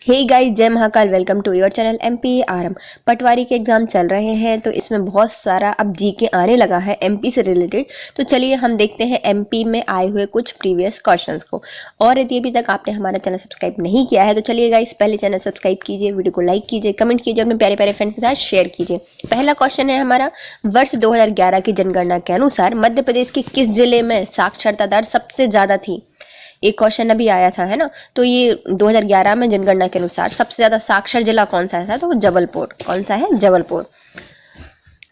हे guys, जय Mahakal. Welcome to your channel MP RM. Patwari के exam चल रहे हैं तो इसमें बहुत सारा अब जीके आने लगा है एमपी से रिलेटेड। तो चलिए हम देखते हैं एमपी में आए हुए कुछ प्रीवियस क्वेश्चंस को। और यदि अभी तक आपने हमारा चैनल सब्सक्राइब नहीं किया है तो चलिए गाइस, पहले चैनल सब्सक्राइब कीजिए, वीडियो को लाइक कीजिए, कमेंट कीजिए, अपने प्यारे प्यारे फ्रेंड्स के साथ शेयर कीजिए। पहला क्वेश्चन है हमारा, वर्ष 2011 की जनगणना के अनुसार मध्य प्रदेश के किस जिले में साक्षरता दर सबसे ज्यादा थी? एक क्वेश्चन अभी आया था, है ना। तो ये 2011 में जनगणना के अनुसार सबसे ज्यादा साक्षर जिला कौन सा था? तो जबलपुर। कौन सा है? जबलपुर।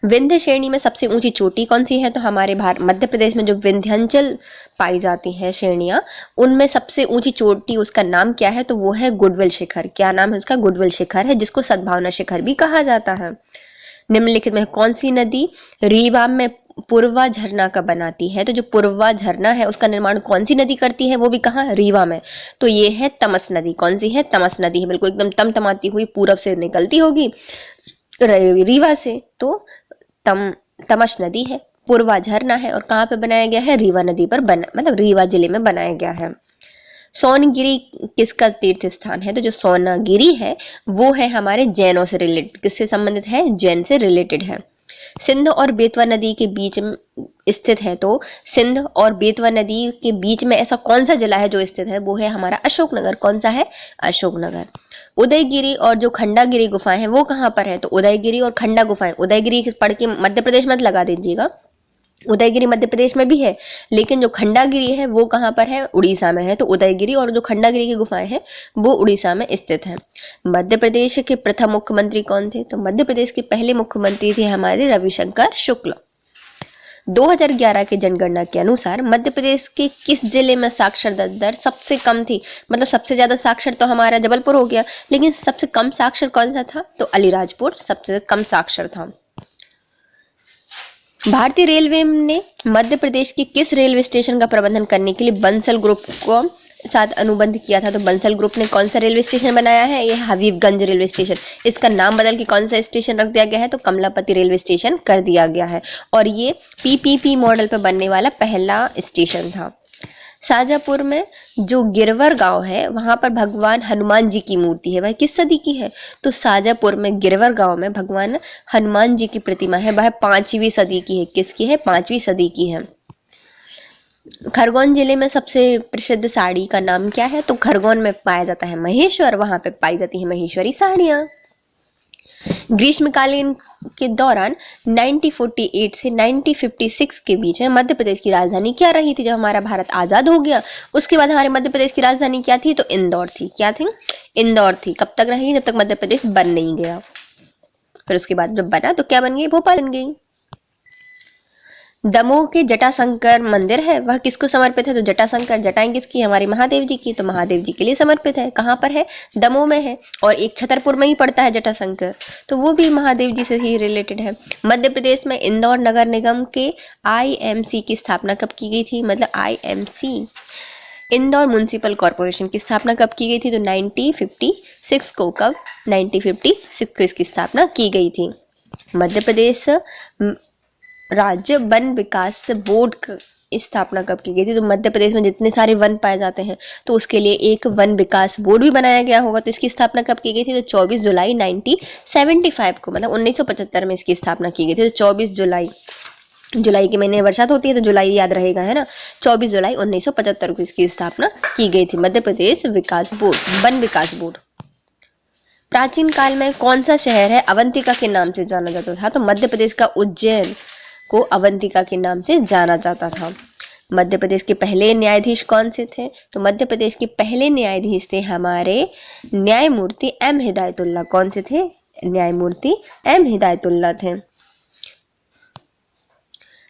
विंध्य श्रेणी में सबसे ऊंची चोटी कौन सी है? तो हमारे मध्य प्रदेश में जो विंध्याचल पाई जाती है श्रेणियां, उनमें सबसे ऊंची चोटी, उसका नाम क्या है? तो वो है गुडविल शिखर। क्या नाम है उसका? गुडविल शिखर है, जिसको सद्भावना शिखर भी कहा जाता है। निम्नलिखित में कौन सी नदी रीवा में पूर्वा झरना का बनाती है? तो जो पूर्वा झरना है उसका निर्माण कौन सी नदी करती है? वो भी कहाँ? रीवा में। तो ये है तमस नदी। कौन सी है? तमस नदी है। बिल्कुल एकदम तमतमाती हुई पूरब से निकलती होगी रीवा से, तो तमस नदी है, पूर्वा झरना है। और कहाँ पे बनाया गया है? रीवा नदी पर मतलब रीवा जिले में बनाया गया है। सोनगिरी किसका तीर्थ स्थान है? तो जो सोनागिरी है वो है हमारे जैनों से रिलेटेड। किससे संबंधित है? जैन से रिलेटेड है। सिंध और बेतवा नदी के बीच में स्थित है। तो सिंध और बेतवा नदी के बीच में ऐसा कौन सा जिला है जो स्थित है? वो है हमारा अशोकनगर। कौन सा है? अशोकनगर। उदयगिरी और जो खंडागिरी गुफाएं हैं वो कहाँ पर है? तो उदयगिरी और खंडा गुफाएं, उदयगिरी पढ़ के मध्य प्रदेश मत लगा दीजिएगा, उदयगिरी मध्य प्रदेश में भी है, लेकिन जो खंडागिरी है वो कहाँ पर है? उड़ीसा में है। तो उदयगिरी और जो खंडागिरी की गुफाएं हैं वो उड़ीसा में स्थित है। मध्य प्रदेश के प्रथम मुख्यमंत्री कौन थे? तो मध्य प्रदेश के पहले मुख्यमंत्री थे हमारे रविशंकर शुक्ल। 2011 की जनगणना के अनुसार मध्य प्रदेश के किस जिले में साक्षरता दर सबसे कम थी? मतलब सबसे ज्यादा साक्षर तो हमारा जबलपुर हो गया, लेकिन सबसे कम साक्षर कौन सा था? तो अलीराजपुर सबसे कम साक्षर था। भारतीय रेलवे ने मध्य प्रदेश के किस रेलवे स्टेशन का प्रबंधन करने के लिए बंसल ग्रुप को साथ अनुबंध किया था? तो बंसल ग्रुप ने कौन सा रेलवे स्टेशन बनाया है? ये हबीबगंज रेलवे स्टेशन। इसका नाम बदल के कौन सा स्टेशन रख दिया गया है? तो कमलापति रेलवे स्टेशन कर दिया गया है। और ये पीपीपी मॉडल पर बनने वाला पहला स्टेशन था। शाजापुर में जो गिरवर गांव है वहां पर भगवान हनुमान जी की मूर्ति है, वह किस सदी की है? तो शाजापुर में गिरवर गांव में भगवान हनुमान जी की प्रतिमा है, वह 5वीं सदी की है। किसकी है? 5वीं सदी की है। खरगोन जिले में सबसे प्रसिद्ध साड़ी का नाम क्या है? तो खरगोन में पाया जाता है महेश्वर, वहां पे पाई जाती है महेश्वरी साड़ियां। ग्रीष्मकालीन के दौरान 1948 से 1956 के बीच में मध्य प्रदेश की राजधानी क्या रही थी? जब हमारा भारत आजाद हो गया उसके बाद हमारे मध्य प्रदेश की राजधानी क्या थी? तो इंदौर थी। क्या थी? इंदौर थी। कब तक रही? जब तक मध्य प्रदेश बन नहीं गया। फिर उसके बाद जब बना तो क्या बन गई? भोपाल बन गई। दमोह के जटाशंकर मंदिर है, वह किसको समर्पित है? तो जटाशंकर, जटाएं किसकी? हमारे महादेव जी की। तो महादेव जी के लिए समर्पित है। कहाँ पर है? दमोह में है। और एक छतरपुर में ही पड़ता है जटाशंकर, तो वो भी महादेव जी से ही रिलेटेड है। मध्य प्रदेश में इंदौर नगर निगम के आईएमसी की स्थापना कब की गई थी? मतलब आईएमसी, इंदौर म्युनिसिपल कॉर्पोरेशन की स्थापना कब की गई थी? तो 1956 को। कब? 1956 को इसकी स्थापना की गई थी। मध्य प्रदेश राज्य वन विकास बोर्ड की स्थापना कब की गई थी? तो मध्य प्रदेश में जितने सारे वन पाए जाते हैं तो उसके लिए एक वन विकास बोर्ड भी बनाया गया होगा। तो इसकी स्थापना कब की गई थी? तो 24 जुलाई 1975 को, मतलब 1975 में इसकी स्थापना की गई थी। तो 24 जुलाई, जुलाई के महीने बरसात होती है तो जुलाई याद रहेगा, है ना। 24 जुलाई 1975 को इसकी स्थापना की गई थी, मध्य प्रदेश विकास बोर्ड, वन विकास बोर्ड। प्राचीन काल में कौन सा शहर है अवंतिका के नाम से जाना जाता था? तो मध्य प्रदेश का उज्जैन को अवंतिका के नाम से जाना जाता था। मध्य प्रदेश के पहले न्यायाधीश कौन से थे? तो मध्य प्रदेश के पहले न्यायाधीश थे हमारे न्यायमूर्ति एम हिदायतुल्लाह। कौन से थे? न्यायमूर्ति एम हिदायतुल्लाह थे।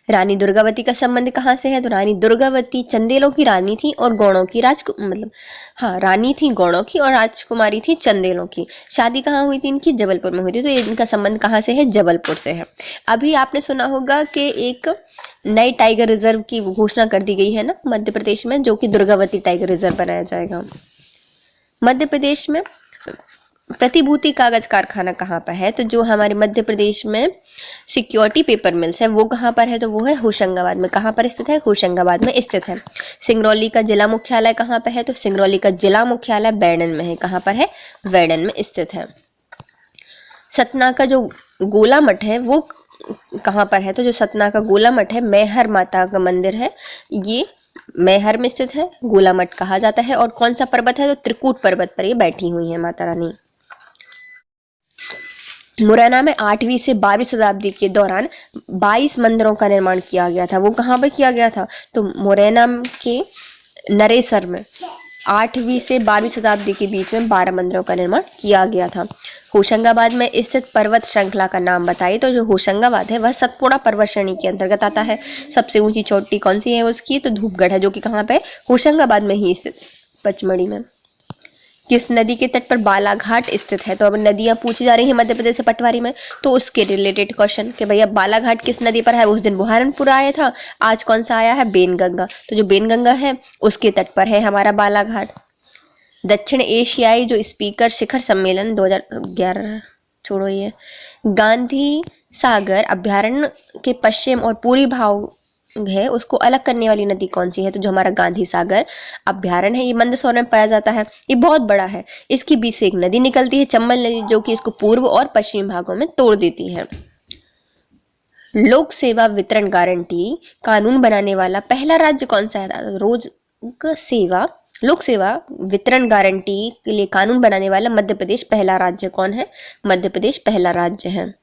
रानी दुर्गावती का संबंध कहाँ से है? तो रानी दुर्गावती चंदेलों की रानी थी और गौड़ों की रानी थी गौड़ों की और राजकुमारी थी चंदेलों की। शादी कहाँ हुई थी इनकी? जबलपुर में हुई थी। तो इनका संबंध कहाँ से है? जबलपुर से है। अभी आपने सुना होगा कि एक नई टाइगर रिजर्व की घोषणा कर दी गई है ना मध्य प्रदेश में, जो कि दुर्गावती टाइगर रिजर्व बनाया जाएगा। मध्य प्रदेश में प्रतिभूति कागज कारखाना कहाँ पर है? तो जो हमारे मध्य प्रदेश में सिक्योरिटी पेपर मिल्स है वो कहाँ पर है? तो वो है होशंगाबाद में। कहाँ पर स्थित है? होशंगाबाद में स्थित है। सिंगरौली का जिला मुख्यालय कहाँ पर है? तो सिंगरौली का जिला मुख्यालय बैडन में है। कहाँ पर है? बैडन में स्थित है। सतना का जो गोला मठ है वो कहाँ पर है? तो जो सतना का गोला मठ है, मैहर माता का मंदिर है, ये मैहर में स्थित है, गोला मठ कहा जाता है। और कौन सा पर्वत है? तो त्रिकूट पर्वत पर ये बैठी हुई है माता रानी। मुरैना में 8वीं से 12वीं शताब्दी के दौरान 22 मंदिरों का निर्माण किया गया था। वो कहाँ पर किया गया था? तो मुरैना के नरेसर में 8वीं से 12वीं शताब्दी के बीच में 12 मंदिरों का निर्माण किया गया था। होशंगाबाद में स्थित पर्वत श्रृंखला का नाम बताइए। तो जो होशंगाबाद है वह सतपुड़ा पर्वत श्रेणी के अंतर्गत आता है। सबसे ऊंची चोटी कौन सी है उसकी? तो धूपगढ़ है, जो कि कहाँ पे? होशंगाबाद में ही स्थित, पचमढ़ी में। किस नदी के तट पर बालाघाट स्थित है? तो अब नदियां पूछी जा रही हैं मध्य प्रदेश से पटवारी में, तो उसके रिलेटेड क्वेश्चन कि भैया बालाघाट किस नदी पर है? उस दिन बुरहानपुर आया था, आज कौन सा आया है? बेनगंगा। तो जो बेनगंगा है उसके तट पर है हमारा बालाघाट। दक्षिण एशियाई जो स्पीकर शिखर सम्मेलन 2011, छोड़ो ये, गांधी सागर अभ्यारण्य के पश्चिम और पूर्वी भाग है उसको अलग करने वाली नदी कौन सी है? तो जो हमारा गांधी सागर अभ्यारण्य है ये मंदसौर में पाया जाता है। ये बहुत बड़ा है। इसके बीच से एक नदी निकलती है, चंबल नदी, जो कि इसको पूर्व और पश्चिम भागों में तोड़ देती है। लोक सेवा वितरण गारंटी कानून बनाने वाला पहला राज्य कौन सा है? लोक सेवा वितरण गारंटी के लिए कानून बनाने वाला मध्य प्रदेश पहला राज्य कौन है? मध्य प्रदेश पहला राज्य है।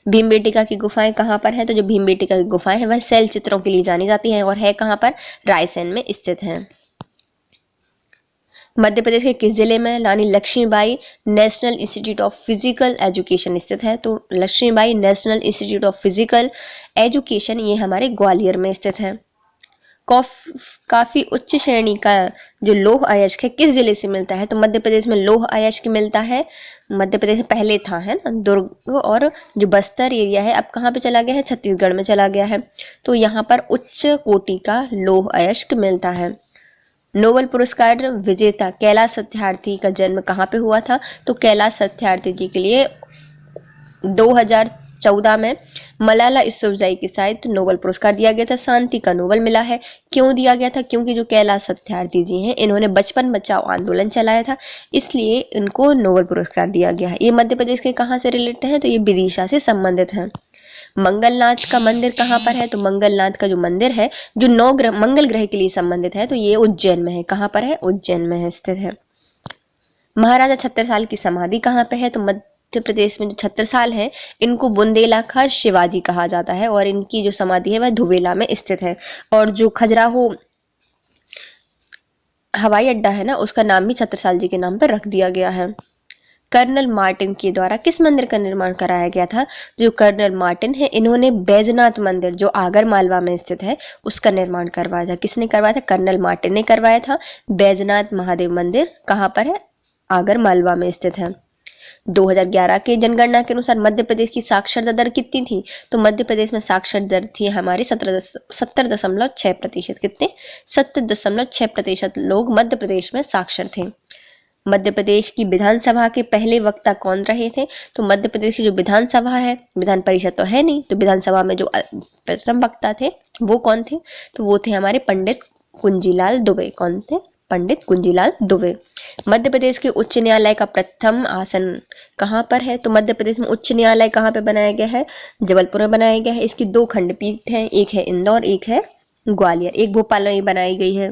भीमबेटका की गुफाएं कहाँ पर है? तो जो भीमबेटका की गुफाएं हैं वह शैल चित्रों के लिए जानी जाती हैं और है कहाँ पर? रायसेन में स्थित है। मध्य प्रदेश के किस जिले में Rani Laxmibai national institute of physical education स्थित है? तो Laxmibai national institute of physical education ये हमारे ग्वालियर में स्थित है। काफी उच्च श्रेणी का जो लौह अयस्क है किस जिले से मिलता है? तो मध्य प्रदेश में लौह अयस्क मिलता है, मध्य प्रदेश में पहले था, है ना, दुर्ग, और जो बस्तर एरिया है अब कहाँ पे चला गया है? छत्तीसगढ़ में चला गया है। तो यहाँ पर उच्च कोटि का लौह अयस्क मिलता है। नोबेल पुरस्कार विजेता कैलाश सत्यार्थी का जन्म कहाँ पे हुआ था? तो कैलाश सत्यार्थी जी के लिए 2014 में मलाला यूसुफजई के साहित्य नोबेल पुरस्कार दिया गया था। शांति का नोबेल मिला है। क्यों दिया गया था? क्योंकि जो कैलाश सत्यार्थी जी हैं इन्होंने बचपन बचाओ आंदोलन चलाया था, इसलिए इनको नोबेल पुरस्कार दिया गया है। ये मध्य प्रदेश के कहाँ से रिलेटेड है? तो ये विदिशा से संबंधित है। मंगलनाथ का मंदिर कहाँ पर है? तो मंगलनाथ का जो मंदिर है जो 9 ग्रह मंगल ग्रह के लिए संबंधित है, तो ये उज्जैन में है। कहाँ पर है? उज्जैन में है, स्थित है। महाराजा छत्रसाल की समाधि कहाँ पे है? तो मध्य प्रदेश में जो छत्रसाल है इनको बुंदेलखंड शिवाजी कहा जाता है और इनकी जो समाधि है वह धुवेला में स्थित है। और जो खजुराहो हवाई अड्डा है ना उसका नाम भी छत्रसाल जी के नाम पर रख दिया गया है। कर्नल मार्टिन के द्वारा किस मंदिर का निर्माण कराया गया था? जो कर्नल मार्टिन है इन्होंने बैजनाथ मंदिर जो आगर मालवा में स्थित है उसका निर्माण करवाया था। किसने करवाया था? कर्नल मार्टिन ने करवाया था। बैजनाथ महादेव मंदिर कहाँ पर है? आगर मालवा में स्थित है। 2011 के जनगणना के अनुसार मध्य प्रदेश की साक्षरता दर कितनी थी? तो मध्य प्रदेश में साक्षर दर थी हमारी 70.6%। कितने? 70.6% लोग मध्य प्रदेश में साक्षर थे। मध्य प्रदेश की विधानसभा के पहले वक्ता कौन रहे थे? तो मध्य प्रदेश की जो विधानसभा है, विधान परिषद तो है नहीं, तो विधानसभा में जो प्रथम वक्ता थे वो कौन थे? तो वो थे हमारे पंडित कुंजीलाल दुबे। कौन थे? पंडित कुंजीलाल दुबे। मध्य प्रदेश के उच्च न्यायालय का प्रथम आसन कहाँ पर है? तो मध्य प्रदेश में उच्च न्यायालय कहाँ पे बनाया गया है? जबलपुर में बनाया गया है। इसकी 2 खंडपीठ हैं, एक है इंदौर, एक है ग्वालियर, एक भोपाल में बनाई गई है।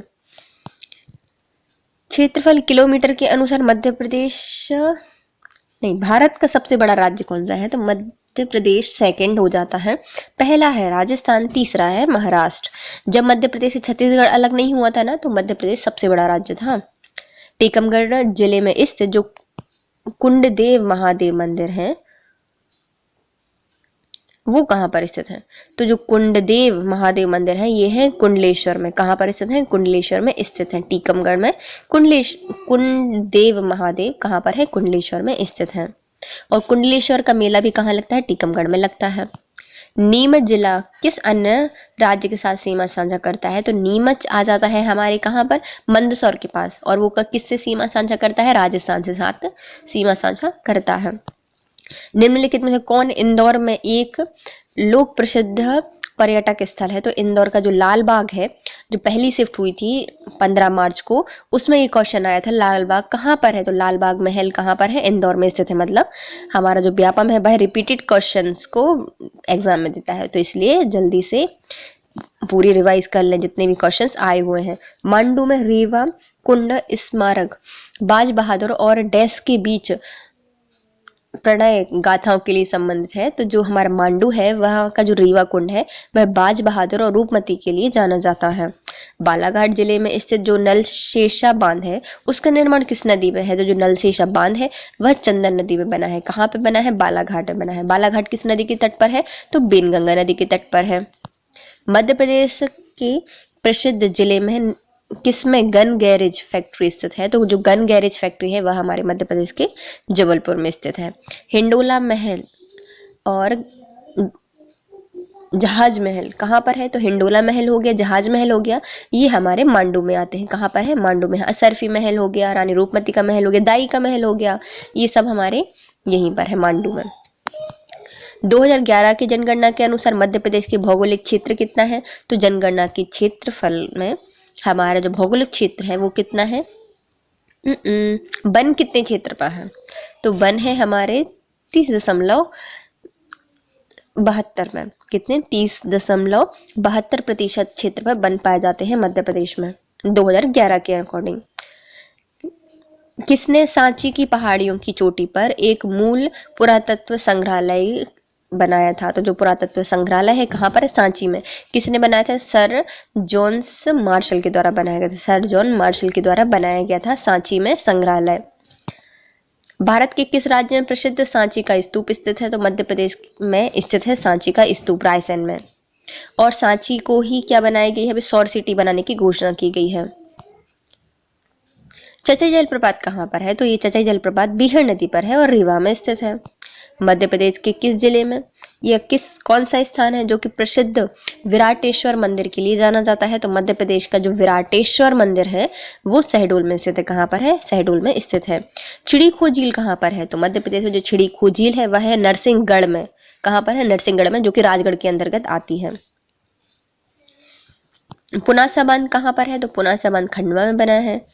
क्षेत्रफल किलोमीटर के अनुसार मध्य प्रदेश नहीं, भारत का सबसे बड़ा राज्य कौन सा है? तो मध्य प्रदेश सेकंड हो जाता है। पहला है राजस्थान, तीसरा है महाराष्ट्र। जब मध्य प्रदेश से छत्तीसगढ़ अलग नहीं हुआ था ना तो मध्य प्रदेश सबसे बड़ा राज्य था। टीकमगढ़ जिले में स्थित जो कुंडदेव महादेव मंदिर है वो कहाँ पर स्थित है? तो जो कुंडदेव महादेव मंदिर है ये है कुंडलेश्वर में। कहाँ पर स्थित है? कुंडलेश्वर में स्थित है। टीकमगढ़ में कुंडदेव महादेव कहाँ पर है? कुंडलेश्वर में स्थित है। और कुंडलेश्वर का मेला भी कहाँ लगता है? टीकमगढ़ में लगता है। नीमच जिला किस अन्य राज्य के साथ सीमा साझा करता है? तो नीमच आ जाता है हमारे कहाँ पर, मंदसौर के पास, और वो किससे सीमा साझा करता है? राजस्थान से साथ सीमा साझा करता है। निम्नलिखित में से कौन इंदौर में एक लोक प्रसिद्ध पर्यटक स्थल है? तो इंदौर का जो लाल बाग है, जो पहली शिफ्ट हुई थी 15 मार्च को, उसमें ये क्वेश्चन आया था लाल बाग कहाँ पर है? तो लाल बाग महल कहाँ पर है? इंदौर में स्थित है। मतलब हमारा जो व्यापम है वह रिपीटेड क्वेश्चंस को एग्जाम में देता है, तो इसलिए जल्दी से पूरी रिवाइज कर लें जितने भी क्वेश्चंस आए हुए हैं। मांडू में रीवा कुंड स्मारक बाज बहादुर और डैश के बीच प्रणय गाथाओं के लिए संबंधित है। तो जो हमारा मांडू है, वहाँ का जो रीवा कुंड है, वह बाज बहादुर और रूपमती के लिए जाना जाता है। बालाघाट जिले में स्थित जो नलशेषा बांध है, उसका निर्माण किस नदी में है? तो जो नलशेषा बांध है वह चंदन नदी में बना है। कहाँ पे बना है? बालाघाट में बना है। बालाघाट किस नदी के तट पर है? तो बेनगंगा नदी के तट पर है। मध्य प्रदेश के प्रसिद्ध जिले में किसमें गन गैरेज फैक्ट्री स्थित है? तो जो गन गैरेज फैक्ट्री है वह हमारे मध्य प्रदेश के जबलपुर में स्थित है। हिंडोला महल और जहाज महल कहाँ पर है? तो हिंडोला महल हो गया, जहाज महल हो गया, ये हमारे मांडू में आते हैं। कहाँ पर है? मांडू में। असरफी महल हो गया, रानी रूपमती का महल हो गया, दाई का महल हो गया, ये सब हमारे यहीं पर है, मांडू में। 2011 की जनगणना के अनुसार मध्य प्रदेश के भौगोलिक क्षेत्र कितना है? तो जनगणना के क्षेत्रफल में हमारा जो भौगोलिक क्षेत्र है वो कितना है? वन कितने क्षेत्र पर है? तो वन है हमारे 30.72 में। कितने? 30.72% क्षेत्र पर वन पाए जाते हैं मध्य प्रदेश में 2011 के अकॉर्डिंग। किसने सांची की पहाड़ियों की चोटी पर एक मूल पुरातत्व संग्रहालय बनाया था? तो जो पुरातत्व संग्रहालय है कहाँ पर है? सांची में। किसने बनाया था? सर जॉन मार्शल के द्वारा बनाया गया था। सर जॉन मार्शल के द्वारा बनाया गया था सांची में संग्रहालय। भारत के किस राज्य में प्रसिद्ध सांची का स्तूप स्थित है? तो मध्य प्रदेश में स्थित है सांची का स्तूप, रायसेन में। और सांची को ही क्या बनाई गई है? सौर सिटी बनाने की घोषणा की गई है। चचाई जलप्रपात कहाँ पर है? तो ये चचाई जलप्रपात बीहड़ नदी पर है और रीवा में स्थित है। मध्य प्रदेश के किस जिले में यह कौन सा स्थान है जो कि प्रसिद्ध विराटेश्वर मंदिर के लिए जाना जाता है? तो मध्य प्रदेश का जो विराटेश्वर मंदिर है वो शहडोल में स्थित है। कहाँ पर है? शहडोल में स्थित है। छिड़ीखो झील कहाँ पर है? तो मध्य प्रदेश में जो छिड़ीखो झील है वह है नरसिंहगढ़ में। कहाँ पर है? नरसिंहगढ़ में, जो कि राजगढ़ के अंतर्गत आती है। पुनासा बांध कहाँ पर है? तो पुनासा बांध खंडवा में बना है।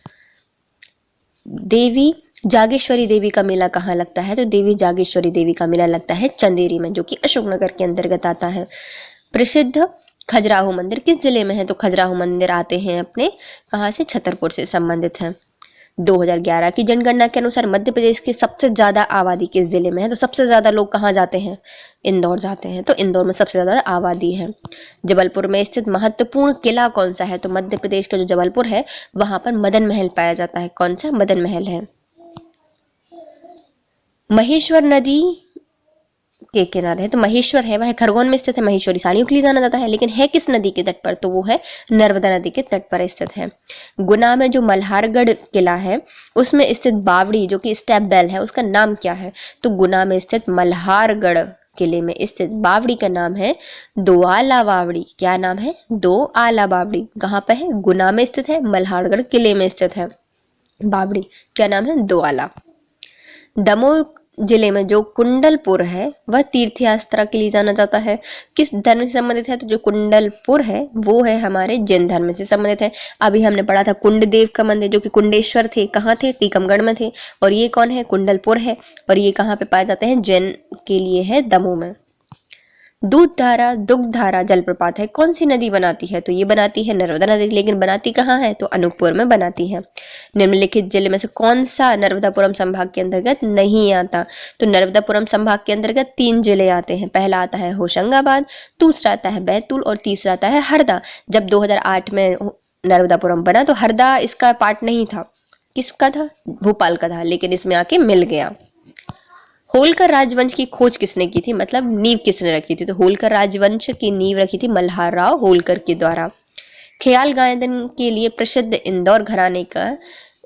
देवी जागेश्वरी देवी का मेला कहाँ लगता है? तो देवी जागेश्वरी देवी का मेला लगता है चंदेरी में, जो कि अशोकनगर के अंतर्गत आता है। प्रसिद्ध खजुराहो मंदिर किस जिले में है? तो खजुराहो मंदिर आते हैं अपने कहाँ से? छतरपुर से संबंधित है। 2011 की जनगणना के अनुसार मध्य प्रदेश की सबसे ज्यादा आबादी किस जिले में है? तो सबसे ज्यादा लोग कहाँ जाते हैं? इंदौर जाते हैं। तो इंदौर में सबसे ज्यादा आबादी है। जबलपुर में स्थित महत्वपूर्ण किला कौन सा है? तो मध्य प्रदेश का जो जबलपुर है वहां पर मदन महल पाया जाता है। कौन सा? मदन महल है। महेश्वर नदी के किनारे है, तो महेश्वर है वह खरगोन में स्थित है। महेश्वरी साड़ियों के लिए जाना जाता है, लेकिन है किस नदी के तट पर? तो वो है नर्मदा नदी के तट पर स्थित है। गुना में जो मल्हारगढ़ किला है उसमें स्थित बावड़ी जो कि स्टेप बेल है, उसका नाम क्या है? तो गुना में स्थित मल्हारगढ़ किले में स्थित बावड़ी का नाम है दो आला बावड़ी। क्या नाम है? दो आला बावड़ी। कहाँ पे है? गुना में स्थित है, मल्हारगढ़ किले में स्थित है बावड़ी। क्या नाम है? दो आला। दमोह जिले में जो कुंडलपुर है वह तीर्थ यात्रा के लिए जाना जाता है। किस धर्म से संबंधित है? तो जो कुंडलपुर है वो है हमारे जैन धर्म से संबंधित है। अभी हमने पढ़ा था कुंडदेव का मंदिर, जो कि कुंडेश्वर थे, कहाँ थे? टीकमगढ़ में थे। और ये कौन है? कुंडलपुर है। और ये कहाँ पे पाए जाते हैं? जैन के लिए है दमोह में। दुग्धधारा जलप्रपात है कौन सी नदी बनाती है? तो ये बनाती है नर्मदा नदी, लेकिन बनाती कहाँ है? तो अनूपपुर में बनाती है। निम्नलिखित जिले में से कौन सा नर्मदापुरम संभाग के अंतर्गत नहीं आता? तो नर्मदापुरम संभाग के अंतर्गत 3 जिले आते हैं। पहला आता है होशंगाबाद, दूसरा आता है बैतूल और तीसरा आता है हरदा। जब 2008 में नर्मदापुरम बना तो हरदा इसका पार्ट नहीं था। किसका था? भोपाल का था, लेकिन इसमें आके मिल गया। होलकर राजवंश की खोज किसने की थी? मतलब नींव किसने रखी थी? तो होलकर राजवंश की नींव रखी थी मल्हार राव होलकर के द्वारा। ख्याल गायन के लिए प्रसिद्ध इंदौर घराने का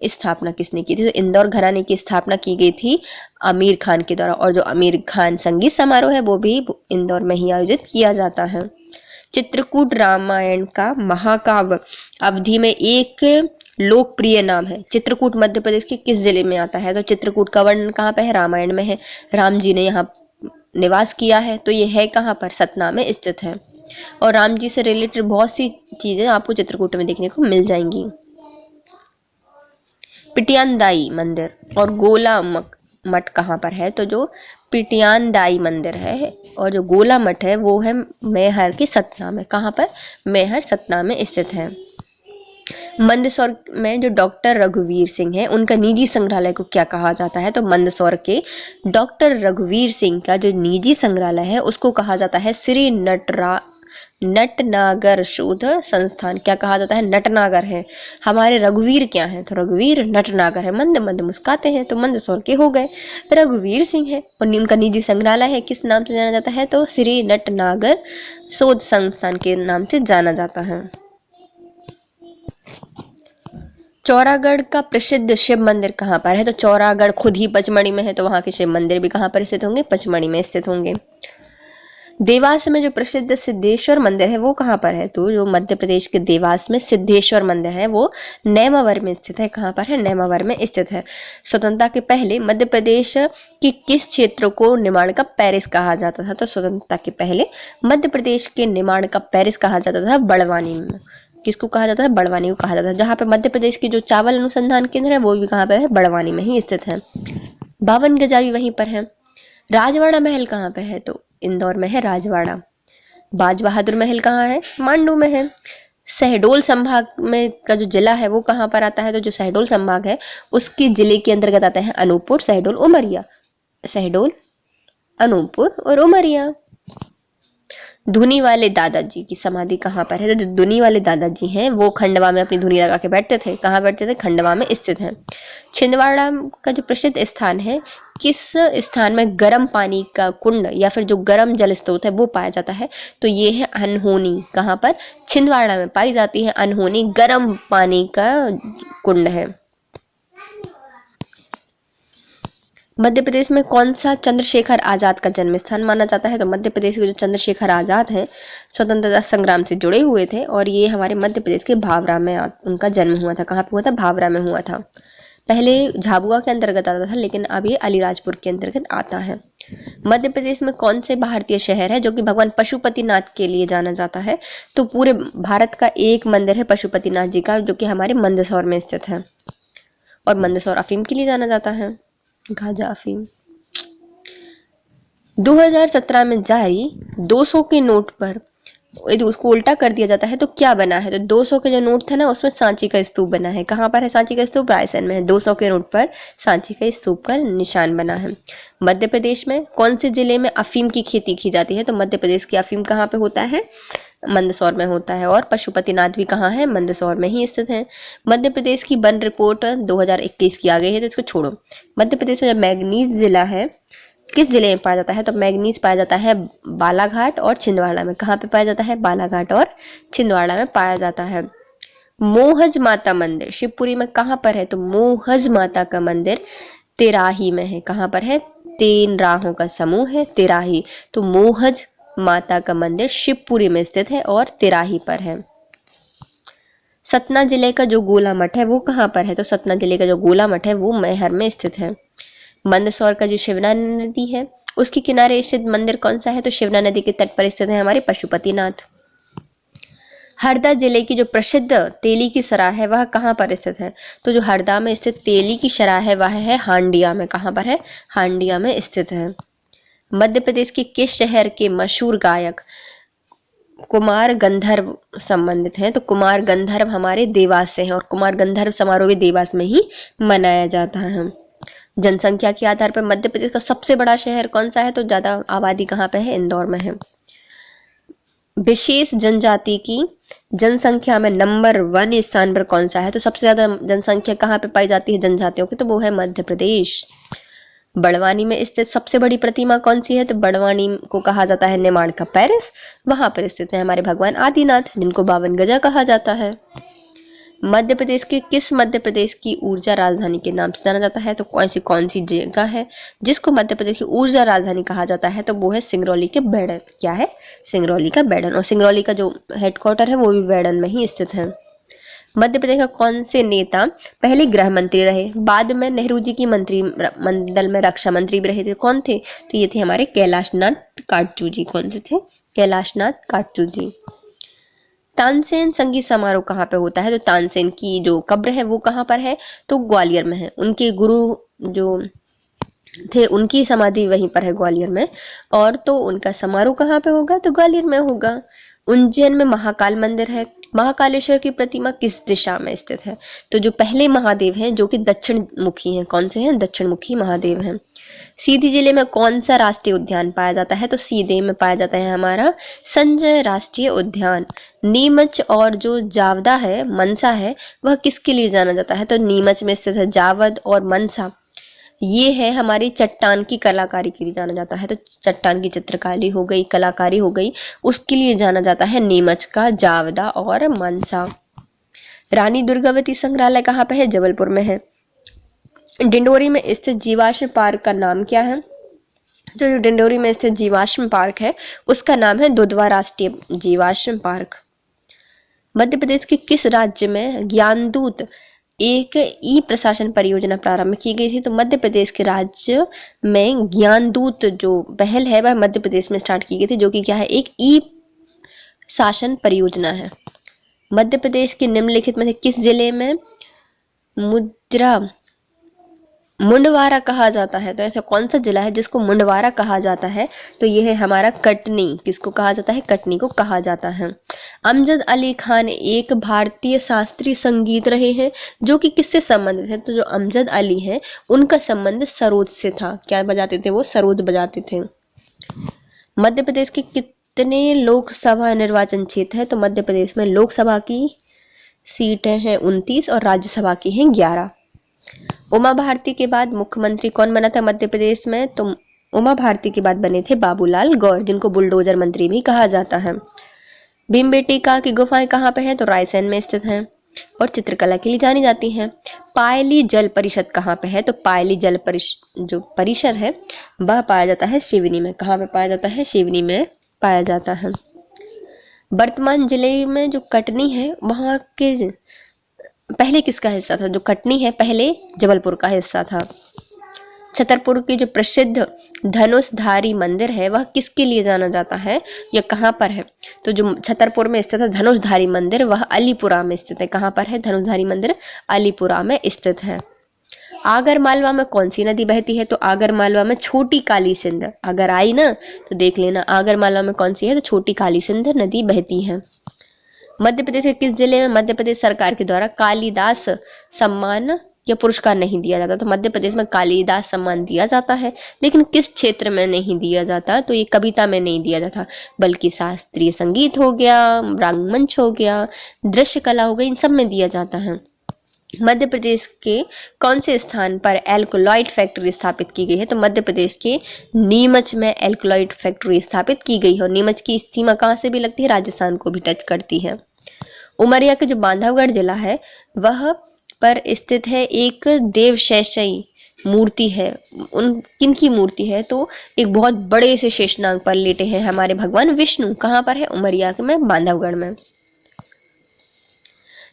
स्थापना किसने की थी? तो इंदौर घराने की स्थापना की गई थी आमिर खान के द्वारा, और जो आमिर खान संगीत समारोह है वो भी इंदौर में ही आयोजित किया जाता है। चित्रकूट रामायण का महाकाव्य अवधि में एक लोकप्रिय नाम है। चित्रकूट मध्य प्रदेश के किस जिले में आता है? तो चित्रकूट का वर्णन कहाँ पे है? रामायण में है। राम जी ने यहाँ निवास किया है, तो ये है कहाँ पर? सतना में स्थित है। और राम जी से रिलेटेड बहुत सी चीजें आपको चित्रकूट में देखने को मिल जाएंगी। पिटियानदाई मंदिर और गोला मठ कहाँ पर है? तो जो पिटियानदाई मंदिर है और जो गोला मठ है वो है मैहर के सतना में। कहाँ पर? मैहर सतना में स्थित है। मंदसौर में जो डॉक्टर रघुवीर सिंह है उनका निजी संग्रहालय को क्या कहा जाता है? तो मंदसौर के डॉक्टर रघुवीर सिंह का जो निजी संग्रहालय है उसको कहा जाता है श्री नटनागर शोध संस्थान। क्या कहा जाता है? नटनागर है। हमारे रघुवीर क्या है? तो रघुवीर नटनागर है। मंद मंद मुस्काते हैं तो मंदसौर के हो गए, रघुवीर सिंह है। और उनका निजी संग्रहालय है, किस नाम से जाना जाता है? तो श्री नटनागर शोध संस्थान के नाम से जाना जाता है। चौरागढ़ का प्रसिद्ध शिव मंदिर कहाँ पर है? तो चौरागढ़ खुद ही पचमढ़ी में है, तो वहां के शिव मंदिर भी कहाँ पर स्थित होंगे? पचमढ़ी में स्थित होंगे। देवास में जो प्रसिद्ध सिद्धेश्वर मंदिर है वो कहाँ पर है? तो जो मध्य प्रदेश के देवास में सिद्धेश्वर मंदिर है वो नेमावर में स्थित है। कहाँ पर है? नेमावर में स्थित है। स्वतंत्रता के पहले मध्य प्रदेश के किस क्षेत्र को निमाड़ का पेरिस कहा जाता था? तो स्वतंत्रता के पहले मध्य प्रदेश के निमाड़ का पेरिस कहा जाता था बड़वानी में। किसको कहा जाता है? बड़वानी को कहा जाता है। जहाँ पे मध्य प्रदेश की जो चावल अनुसंधान केंद्र है वो भी कहाँ पे है? बड़वानी में ही स्थित है। 52 गजा भी वहीं पर है। राजवाड़ा महल कहाँ पे है? तो इंदौर में है राजवाड़ा। बाज बहादुर महल कहाँ है? मांडू में है। शहडोल संभाग में का जो जिला है वो कहाँ पर आता है? तो जो शहडोल संभाग है उसके जिले के अंतर्गत आता है अनूपपुर, शहडोल, उमरिया। शहडोल, अनूपपुर और उमरिया। धुनी वाले दादाजी की समाधि कहाँ पर है? तो जो धुनी वाले दादाजी हैं वो खंडवा में अपनी धुनी लगा के बैठते थे। कहाँ बैठते थे? खंडवा में स्थित है। छिंदवाड़ा का जो प्रसिद्ध स्थान है, किस स्थान में गर्म पानी का कुंड या फिर जो गर्म जल स्रोत है वो पाया जाता है? तो ये है अनहोनी। कहाँ पर? छिंदवाड़ा में पाई जाती है अनहोनी, गर्म पानी का कुंड है। मध्य प्रदेश में कौन सा चंद्रशेखर आजाद का जन्म स्थान माना जाता है? तो मध्य प्रदेश के जो चंद्रशेखर आजाद हैं स्वतंत्रता संग्राम से जुड़े हुए थे और ये हमारे मध्य प्रदेश के भावरा में उनका जन्म हुआ था। कहाँ पे हुआ था? भावरा में हुआ था। पहले झाबुआ के अंतर्गत आता था लेकिन अब ये अलीराजपुर के अंतर्गत आता है। मध्य प्रदेश में कौन से भारतीय शहर है जो कि भगवान पशुपतिनाथ के लिए जाना जाता है? तो पूरे भारत का एक मंदिर है पशुपतिनाथ जी का जो कि हमारे मंदसौर में स्थित है। और मंदसौर अफीम के लिए जाना जाता है, गांजा अफीम। 2017 में जारी 200 के नोट पर यदि उसको उल्टा कर दिया जाता है तो क्या बना है? तो 200 के जो नोट था ना उसमें सांची का स्तूप बना है। कहाँ पर है सांची का स्तूप? रायसेन में है। 200 के नोट पर सांची का स्तूप का निशान बना है। मध्य प्रदेश में कौन से जिले में अफीम की खेती की जाती है? तो मध्य प्रदेश की अफीम कहाँ पे होता है? मंदसौर में होता है। और पशुपतिनाथ भी कहाँ है? मंदसौर में ही स्थित है। मध्य प्रदेश की वन रिपोर्ट 2021 की आ गई है तो इसको छोड़ो। मध्य प्रदेश में मैग्नीज जिला है किस जिले में पाया जाता है? तो मैग्नीज पाया जाता है बालाघाट और छिंदवाड़ा में। कहाँ पे पाया जाता है? बालाघाट और छिंदवाड़ा में पाया जाता है। मोहज माता मंदिर शिवपुरी में कहाँ पर है? तो मोहज माता का मंदिर तेराही में है। कहाँ पर है? 3 राहों का समूह है तेराही। तो मोहज माता का मंदिर शिवपुरी में स्थित है और तेराही पर है। सतना जिले का जो गोला मठ है वो कहाँ पर है? तो सतना जिले का जो गोला मठ है वो मैहर में स्थित है। मंदसौर का जो शिवना नदी है उसके किनारे स्थित मंदिर कौन सा है? तो शिवना नदी के तट पर स्थित है हमारे पशुपतिनाथ। हरदा जिले की जो प्रसिद्ध तेली की सराय है वह कहाँ पर स्थित है? तो जो हरदा में स्थित तेली की सराय है वह है हांडिया में। कहाँ पर है? हांडिया में स्थित है। मध्य प्रदेश के किस शहर के मशहूर गायक कुमार गंधर्व संबंधित हैं? तो कुमार गंधर्व हमारे देवास से हैं और कुमार गंधर्व समारोह भी देवास में ही मनाया जाता है। जनसंख्या के आधार पर मध्य प्रदेश का सबसे बड़ा शहर कौन सा है? तो ज्यादा आबादी कहाँ पे है? इंदौर में है। विशेष जनजाति की जनसंख्या में नंबर 1 स्थान पर कौन सा है? तो सबसे ज्यादा जनसंख्या कहाँ पे पाई जाती है जनजातियों की? तो वो है मध्य प्रदेश। बड़वानी में स्थित सबसे बड़ी प्रतिमा कौन सी है? तो बड़वानी को कहा जाता है निमाड़ का पेरिस। वहां पर स्थित है हमारे भगवान आदिनाथ जिनको 52 गजा कहा जाता है। मध्य प्रदेश की ऊर्जा राजधानी के नाम से जाना जाता है? तो कौन सी जगह है जिसको मध्य प्रदेश की ऊर्जा राजधानी कहा जाता है? तो वो है सिंगरौली के बैडन। क्या है? सिंगरौली का बैडन। और सिंगरौली का जो हेडक्वार्टर है वो भी बैडन में ही स्थित है। मध्य प्रदेश का कौन से नेता पहले गृह मंत्री रहे, बाद में नेहरू जी की मंत्रिमंडल में रक्षा मंत्री भी रहे थे? कौन थे? तो ये थे हमारे कैलाशनाथ काटजू जी। कौन से थे? कैलाशनाथ काटजू जी। तानसेन संगीत समारोह कहाँ पे होता है? तो तानसेन की जो कब्र है वो कहाँ पर है? तो ग्वालियर में है। उनके गुरु जो थे उनकी समाधि वहीं पर है, ग्वालियर में। और तो उनका समारोह कहाँ पे होगा? तो ग्वालियर में होगा। उज्जैन में महाकाल मंदिर है। महाकालेश्वर की प्रतिमा किस दिशा में स्थित है? तो जो पहले महादेव हैं जो कि दक्षिण मुखी हैं, कौन से हैं? दक्षिण मुखी महादेव हैं। सीधी जिले में कौन सा राष्ट्रीय उद्यान पाया जाता है? तो सीधे में पाया जाता है हमारा संजय राष्ट्रीय उद्यान। नीमच और जो जावदा है, मनसा है, वह किसके लिए जाना जाता है? तो नीमच में स्थित है जावद और मनसा, ये है हमारी चट्टान की कलाकारी के लिए जाना जाता है। तो चट्टान की चित्रकारी हो गई, कलाकारी हो गई, उसके लिए जाना जाता है नीमच का जावदा और मनसा। रानी दुर्गावती संग्रहालय कहाँ पे है? जबलपुर में है। डिंडोरी में स्थित जीवाश्म पार्क का नाम क्या है? तो जो डिंडोरी में स्थित जीवाश्म पार्क है उसका नाम है दुधवा राष्ट्रीय जीवाश्म पार्क। मध्य प्रदेश के किस राज्य में ज्ञानदूत एक ई प्रशासन परियोजना प्रारंभ की गई थी? तो मध्य प्रदेश के राज्य में ज्ञानदूत जो पहल है वह मध्य प्रदेश में स्टार्ट की गई थी, जो कि क्या है? एक ई शासन परियोजना है। मध्य प्रदेश के निम्नलिखित में से किस जिले में मुंडवारा कहा जाता है? तो ऐसा कौन सा जिला है जिसको मुंडवारा कहा जाता है? तो ये है हमारा कटनी। किसको कहा जाता है? कटनी को कहा जाता है। अमजद अली खान एक भारतीय शास्त्रीय संगीत रहे हैं जो कि किससे संबंधित है? तो जो अमजद अली है उनका संबंध सरोद से था। क्या बजाते थे वो? सरोद बजाते थे। मध्य प्रदेश के कितने लोकसभा निर्वाचन क्षेत्र है? तो मध्य प्रदेश में लोकसभा की सीटें हैं 29 और राज्यसभा की हैं 11। उमा भारती के बाद मुख्यमंत्री कौन बना था मध्य प्रदेश में? तो उमा भारती के बाद बने थे बाबूलाल गौर, जिनको बुलडोजर मंत्री भी कहा जाता है। भीमबेटका की गुफाएं कहाँ पे है? तो रायसेन में स्थित हैं और चित्रकला के लिए जानी जाती हैं। पायली जल परिषद कहाँ पे है? तो पायली जल जो परिसर है वह पाया जाता है सिवनी में। कहाँ पे पाया जाता है? सिवनी में पाया जाता है। वर्तमान जिले में जो कटनी है वहाँ के पहले किसका हिस्सा था? जो कटनी है पहले जबलपुर का हिस्सा था। छतरपुर की जो प्रसिद्ध धनुषधारी मंदिर है वह किसके लिए जाना जाता है या कहाँ पर है? तो जो छतरपुर में स्थित है धनुषधारी मंदिर वह अलीपुरा में स्थित है। कहाँ पर है धनुषधारी मंदिर? अलीपुरा में स्थित है। आगर मालवा में कौन सी नदी बहती है? तो आगर मालवा में छोटी काली सिंध। अगर आई ना तो देख लेना, आगर मालवा में कौन सी है? तो छोटी काली सिंध नदी बहती है। मध्य प्रदेश के किस जिले में मध्य प्रदेश सरकार के द्वारा कालिदास सम्मान या पुरस्कार नहीं दिया जाता? तो मध्य प्रदेश में कालिदास सम्मान दिया जाता है, लेकिन किस क्षेत्र में नहीं दिया जाता? तो ये कविता में नहीं दिया जाता, बल्कि शास्त्रीय संगीत हो गया, रंगमंच हो गया, दृश्य कला हो गई, इन सब में दिया जाता है। मध्य प्रदेश के कौन से स्थान पर एल्कोलॉइड फैक्ट्री स्थापित की गई है? तो मध्य प्रदेश के नीमच में एल्कोलॉइड फैक्ट्री स्थापित की गई है। और नीमच की सीमा कहाँ से भी लगती है? राजस्थान को भी टच करती है। उमरिया के जो बांधवगढ़ जिला है वह पर स्थित है एक देवशैषयी मूर्ति है। उन किन की मूर्ति है? तो एक बहुत बड़े से शेषनाग पर लेटे हैं हमारे भगवान विष्णु। कहाँ पर है? उमरिया में, बांधवगढ़ में।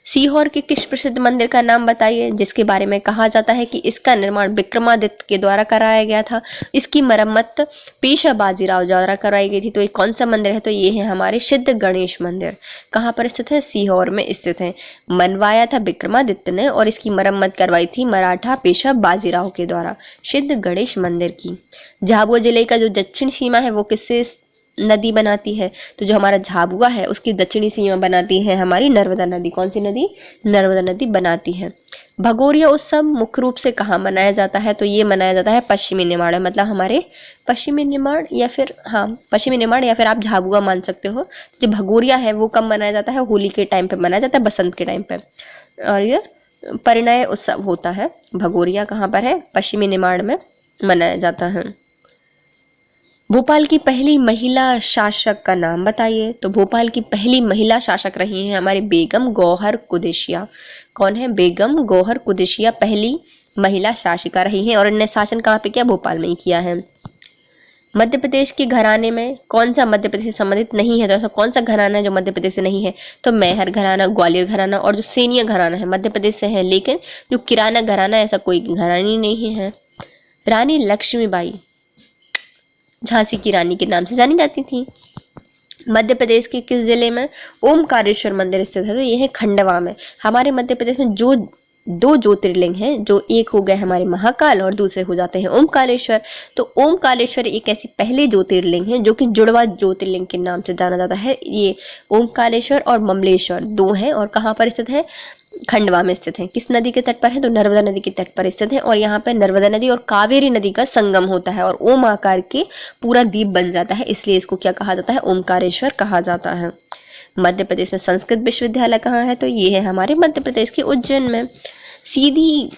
सीहोर के किस प्रसिद्ध मंदिर का नाम बताइए जिसके बारे में कहा जाता है कि इसका निर्माण विक्रमादित्य के द्वारा कराया गया था, इसकी मरम्मत पेशवा बाजीराव द्वारा कराई गई थी? तो ये कौन सा मंदिर है? तो ये है हमारे सिद्ध गणेश मंदिर। कहाँ पर स्थित है? सीहोर में स्थित है। बनवाया था विक्रमादित्य ने और इसकी मरम्मत करवाई थी मराठा पेशवा बाजीराव के द्वारा, सिद्ध गणेश मंदिर की। झाबुआ जिले का जो दक्षिण सीमा है वो किससे नदी बनाती है? तो जो हमारा झाबुआ है उसकी दक्षिणी सीमा बनाती है हमारी नर्मदा नदी। कौन सी नदी? नर्मदा नदी बनाती है। भगोरिया उत्सव मुख्य रूप से कहाँ मनाया जाता है? तो ये मनाया जाता है पश्चिमी निमाड़, मतलब हमारे पश्चिमी निमाड़ या फिर पश्चिमी निमाड़ या फिर आप झाबुआ मान सकते हो। जो भगोरिया है वो कब मनाया जाता है? होली के टाइम पे मनाया जाता है, बसंत के टाइम पे। और ये परिणय उत्सव होता है। भगोरिया कहाँ पर है? पश्चिमी निमाड़ में मनाया जाता है। भोपाल की पहली महिला शासक का नाम बताइए। तो भोपाल की पहली महिला शासक रही हैं हमारी बेगम गौहर कुदिसिया। कौन है? बेगम गौहर कुदिसिया पहली महिला शासिका रही हैं और इन्होंने शासन कहाँ पे किया? भोपाल में ही किया है। मध्य प्रदेश के घराने में कौन सा मध्य प्रदेश से संबंधित नहीं है? तो ऐसा कौन सा घराना है जो मध्य प्रदेश से नहीं है? तो मैहर घराना, ग्वालियर घराना और जो सेनिया घराना है मध्य प्रदेश से है, लेकिन जो किराना घराना ऐसा कोई घरानी नहीं है। रानी लक्ष्मीबाई झांसी की रानी के नाम से जानी जाती थी। मध्य प्रदेश के किस जिले में ओमकारेश्वर मंदिर स्थित है? तो ये है खंडवा में। हमारे मध्य प्रदेश में जो दो ज्योतिर्लिंग हैं, जो एक हो गए हमारे महाकाल और दूसरे हो जाते हैं ओमकारेश्वर। तो ओमकारेश्वर एक ऐसी पहली ज्योतिर्लिंग है जो कि जुड़वा ज्योतिर्लिंग के नाम से जाना जाता है। ये ओमकारेश्वर और ममलेश्वर दो हैं और कहाँ पर स्थित है? खंडवा में स्थित है। किस नदी के तट पर है? तो नर्मदा नदी के तट पर स्थित है और यहाँ पर नर्मदा नदी और कावेरी नदी का संगम होता है और ओम आकार के पूरा द्वीप बन जाता है, इसलिए इसको क्या कहा जाता है? ओमकारेश्वर कहा जाता है। मध्य प्रदेश में संस्कृत विश्वविद्यालय कहाँ है? तो ये है हमारे मध्य प्रदेश के उज्जैन में। सीधी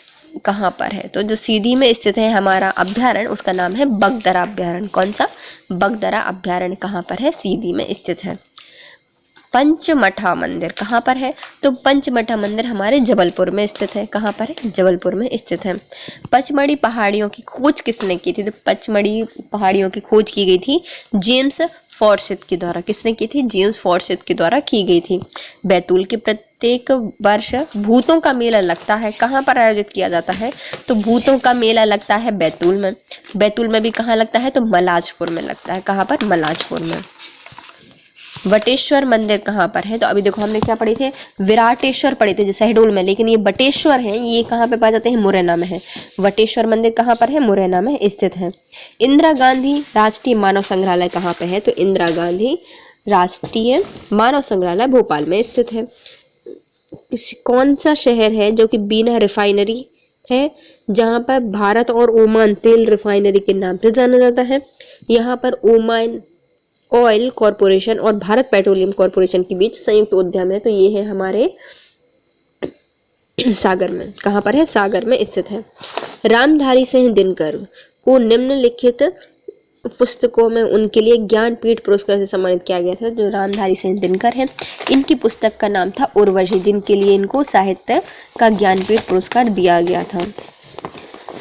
कहाँ पर है? तो जो सीधी में स्थित है हमारा अभ्यारण्य, उसका नाम है बगदरा अभ्यारण्य। कौन सा? बगदरा अभ्यारण्य कहाँ पर है? सीधी में स्थित है। पंचमठा मंदिर कहाँ पर है? तो पंचमठा मंदिर हमारे जबलपुर में स्थित है। कहाँ पर है? जबलपुर में स्थित है। पचमढ़ी पहाड़ियों की खोज किसने की थी? तो पचमढ़ी पहाड़ियों की खोज की गई थी जेम्स फॉरसिथ के द्वारा। किसने की थी? जेम्स फॉरसिथ के द्वारा की गई थी। बैतूल के प्रत्येक वर्ष भूतों का मेला लगता है, कहाँ पर आयोजित किया जाता है? तो भूतों का मेला लगता है बैतूल में। बैतूल में भी कहाँ लगता है? तो मलाजपुर में लगता है। कहाँ पर? मलाजपुर में। वटेश्वर मंदिर कहाँ पर है? तो अभी देखो हमने क्या पढ़े थे? विराटेश्वर पढ़े थे जो शहडोल में, लेकिन ये बटेश्वर है, ये कहाँ पे पाए जाते हैं? मुरैना में है। वटेश्वर मंदिर कहाँ पर है? मुरैना में स्थित है। इंदिरा गांधी राष्ट्रीय मानव संग्रहालय कहाँ पे है? तो इंदिरा गांधी राष्ट्रीय मानव संग्रहालय भोपाल में स्थित है। कौन सा शहर है जो कि बिना रिफाइनरी है, जहाँ पर भारत और ओमान तेल रिफाइनरी के नाम से जाना जाता है? यहाँ पर ओमान ऑयल कॉरपोरेशन और भारत पेट्रोलियम कॉरपोरेशन के बीच संयुक्त उद्यम है। तो ये है हमारे सागर में। कहाँ पर है? सागर में स्थित है। रामधारी सिंह दिनकर को निम्नलिखित पुस्तकों में उनके लिए ज्ञानपीठ पुरस्कार से सम्मानित किया गया था। जो रामधारी सिंह दिनकर है, इनकी पुस्तक का नाम था उर्वशी, जिनके लिए इनको साहित्य का ज्ञानपीठ पुरस्कार दिया गया था।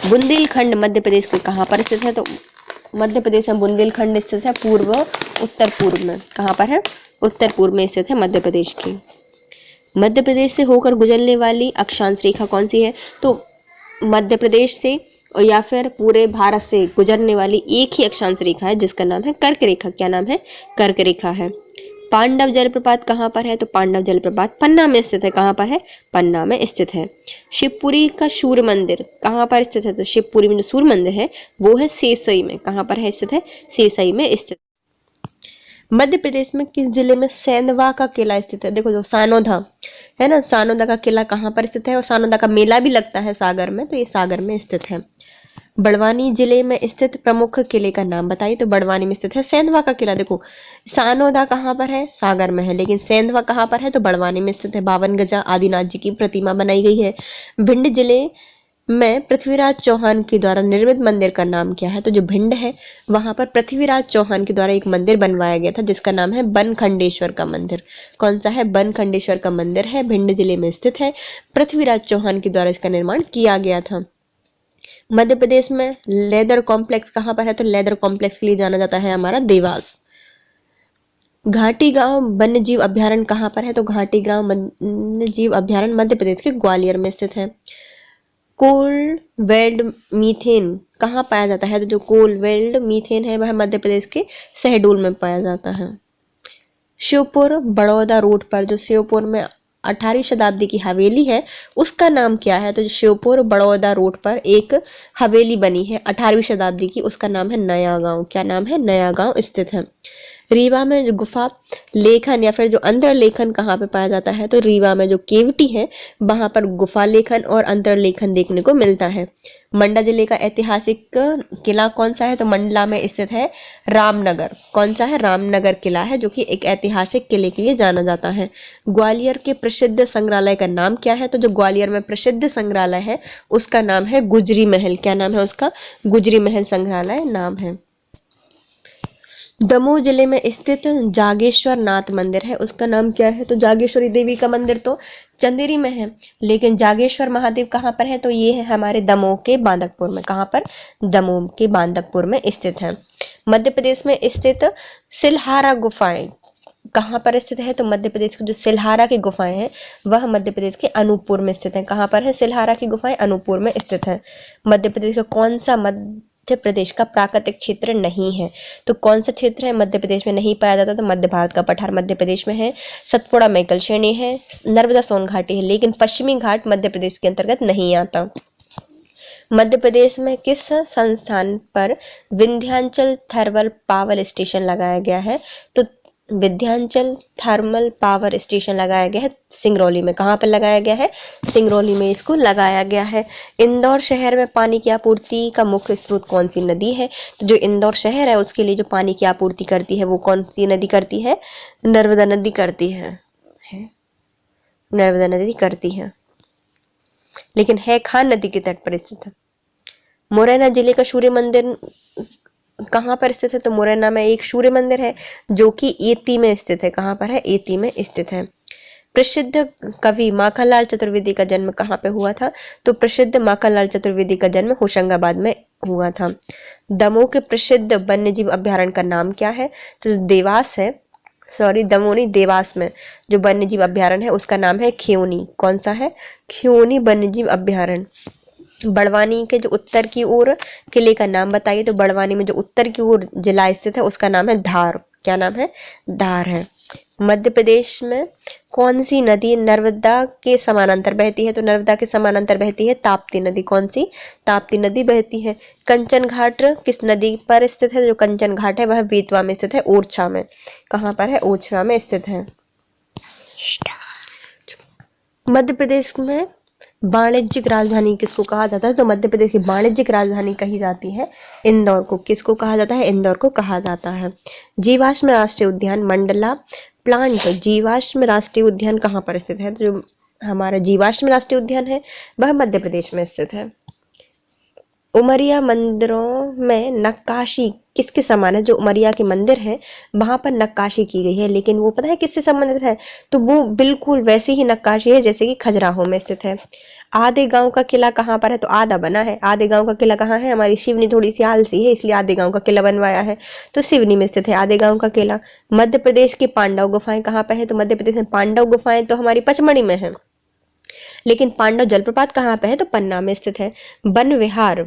बुंदेलखंड मध्य प्रदेश के कहाँ पर स्थित है? तो मध्य प्रदेश में बुंदेलखंड स्थित है पूर्व उत्तर पूर्व में। कहाँ पर है? उत्तर पूर्व में स्थित है मध्य प्रदेश की। मध्य प्रदेश से होकर गुजरने वाली अक्षांश रेखा कौन सी है? तो मध्य प्रदेश से और या फिर पूरे भारत से गुजरने वाली एक ही अक्षांश रेखा है जिसका नाम है कर्क रेखा। क्या नाम है? कर्क रेखा है। पांडव जलप्रपात कहाँ पर है? तो पांडव जलप्रपात पन्ना में स्थित है। कहाँ पर है? पन्ना में स्थित है। शिवपुरी का सूर्य मंदिर कहाँ पर स्थित है? तो शिवपुरी में जो सूर्य मंदिर है वो है सेसई में। कहाँ पर है स्थित है? सेसई में स्थित। मध्य प्रदेश में किस जिले में सेंधवा का किला स्थित है? देखो जो सानोदा है ना, सानोदा का किला कहाँ पर स्थित है और सानोदा का मेला भी लगता है सागर में, तो ये सागर में स्थित है। बड़वानी जिले में स्थित प्रमुख किले का नाम बताइए। तो बड़वानी में स्थित है सेंधवा का किला। देखो सानोदा कहाँ पर है? सागर में है, लेकिन सेंधवा कहाँ पर है? तो बड़वानी में स्थित है। 52 गजा आदिनाथ जी की प्रतिमा बनाई गई है। भिंड जिले में पृथ्वीराज चौहान के द्वारा निर्मित मंदिर का नाम क्या है? तो जो भिंड है वहां पर पृथ्वीराज चौहान के द्वारा एक मंदिर बनवाया गया था जिसका नाम है बनखंडेश्वर का मंदिर। कौन सा है? बनखंडेश्वर का मंदिर है, भिंड जिले में स्थित है। पृथ्वीराज चौहान के द्वारा इसका निर्माण किया गया था। मध्य प्रदेश में लेदर कॉम्प्लेक्स कहाँ पर है? तो लेदर कॉम्प्लेक्स के लिए जाना जाता है हमारा देवास। घाटी गांव वन्य जीव अभ्यारण्य कहाँ पर है? तो घाटी गांव वन्य जीव अभ्यारण्य मध्य प्रदेश के ग्वालियर में स्थित है। कोल वेल्ड मीथेन कहाँ पाया जाता है? तो जो कोल वेल्ड मीथेन है वह मध्य प्रदेश के शहडोल में पाया जाता है। श्योपुर बड़ौदा रोड पर जो श्योपुर में 18वीं शताब्दी की हवेली है उसका नाम क्या है? तो श्योपुर बड़ौदा रोड पर एक हवेली बनी है 18वीं शताब्दी की, उसका नाम है नया गांव। क्या नाम है? नया गांव स्थित है। रीवा में जो गुफा लेखन या फिर जो अंतर लेखन कहाँ पे पाया जाता है? तो रीवा में जो केवटी है वहां पर गुफा लेखन और अंतर लेखन देखने को मिलता है। मंडला जिले का ऐतिहासिक किला कौन सा है? तो मंडला में स्थित है रामनगर। कौन सा है? रामनगर किला है जो कि एक ऐतिहासिक किले के लिए जाना जाता है। ग्वालियर के प्रसिद्ध संग्रहालय का नाम क्या है? तो जो ग्वालियर में प्रसिद्ध संग्रहालय है उसका नाम है गुजरी महल। क्या नाम है उसका? गुजरी महल संग्रहालय नाम है। दमोह जिले में स्थित जागेश्वर नाथ मंदिर है, उसका नाम क्या है? तो जागेश्वरी देवी का मंदिर तो चंदेरी में है, लेकिन जागेश्वर महादेव कहाँ पर है? तो ये है हमारे दमोह के बांदकपुर में। कहाँ पर? दमोह के बांदकपुर में स्थित है। मध्य प्रदेश में स्थित सिलहारा गुफाएं कहाँ पर स्थित है? तो मध्य प्रदेश की जो सिलहारा की गुफाएं हैं वह मध्य प्रदेश के अनूपपुर में स्थित है। कहाँ पर है सिलहारा की गुफाएं? अनूपपुर में स्थित है। मध्य प्रदेश का कौन सा मध्य प्रदेश का प्राकृतिक क्षेत्र नहीं है? तो कौन सा क्षेत्र है मध्य प्रदेश में नहीं पाया जाता? तो मध्य भारत का पठार मध्य प्रदेश में है, सतपुड़ा मैकल श्रेणी है, नर्मदा सोन घाटी है, लेकिन पश्चिमी घाट मध्य प्रदेश के अंतर्गत नहीं आता। मध्य प्रदेश में किस संस्थान पर विंध्याचल थर्मल पावर स्टेशन लगाया गया है? तो विंध्याचल थर्मल पावर स्टेशन लगाया गया है सिंगरौली में। कहाँ पर लगाया गया है? सिंगरौली में इसको लगाया गया है। इंदौर शहर में पानी की आपूर्ति का मुख्य स्रोत कौन सी नदी है? तो जो इंदौर शहर है उसके लिए जो पानी की आपूर्ति करती है वो कौन सी नदी करती है? नर्मदा नदी करती है। नर्मदा नदी करती है, लेकिन है खान नदी के तट पर स्थित है। मुरैना जिले का सूर्य मंदिर कहाँ पर स्थित है? तो मुरैना में एक सूर्य मंदिर है जो कि एती में स्थित है। कहाँ पर है? एती में स्थित है। प्रसिद्ध कवि माखनलाल चतुर्वेदी का जन्म कहाँ पे हुआ था? तो प्रसिद्ध माखनलाल चतुर्वेदी का जन्म होशंगाबाद में हुआ था। दमोह के प्रसिद्ध वन्यजीव अभ्यारण्य का नाम क्या है? तो देवास है, सॉरी दमोह नहीं, देवास में जो वन्यजीव अभ्यारण्य है उसका नाम है खियोनी। कौन सा है? खियोनी वन्यजीव अभ्यारण्य। बड़वानी के जो उत्तर की ओर किले का नाम बताइए। तो बड़वानी में जो उत्तर की ओर जिला स्थित है उसका नाम है धार। क्या नाम है? धार है। मध्य प्रदेश में कौन सी नदी नर्मदा के समानांतर बहती है? तो नर्मदा के समानांतर बहती है ताप्ती नदी। कौन सी? ताप्ती नदी बहती है। कंचन घाट किस नदी पर स्थित है? जो कंचन घाट है वह बेतवा में स्थित है, ओरछा में। कहाँ पर है? ओरछा में स्थित है। मध्य प्रदेश में वाणिज्यिक राजधानी किसको कहा जाता है? तो मध्य प्रदेश की वाणिज्यिक राजधानी कही जाती है इंदौर को। किसको कहा जाता है? इंदौर को कहा जाता है। जीवाश्म राष्ट्रीय उद्यान मंडला प्लांट जीवाश्म राष्ट्रीय उद्यान कहाँ पर स्थित है? तो जो हमारा जीवाश्म राष्ट्रीय उद्यान है वह मध्य प्रदेश में स्थित है। उमरिया मंदिरों में नक्काशी किसके समान है? जो उमरिया के मंदिर है वहां पर नक्काशी की गई है, लेकिन वो पता है किससे संबंधित है? तो वो बिल्कुल वैसी ही नक्काशी है जैसे कि खजुराहो में स्थित है। आधे गांव का किला कहाँ पर है? तो आधा बना है। आधे गांव का किला कहाँ है? हमारी सिवनी थोड़ी सी आलसी है इसलिए आधे गांव का किला बनवाया है, तो सिवनी में स्थित है आधे गांव का किला। मध्य प्रदेश की पांडव गुफाएं कहाँ पर है? तो मध्य प्रदेश में पांडव गुफाएं तो हमारी पचमढ़ी में है, लेकिन पांडव जलप्रपात कहाँ पे है? तो पन्ना में स्थित है। वन विहार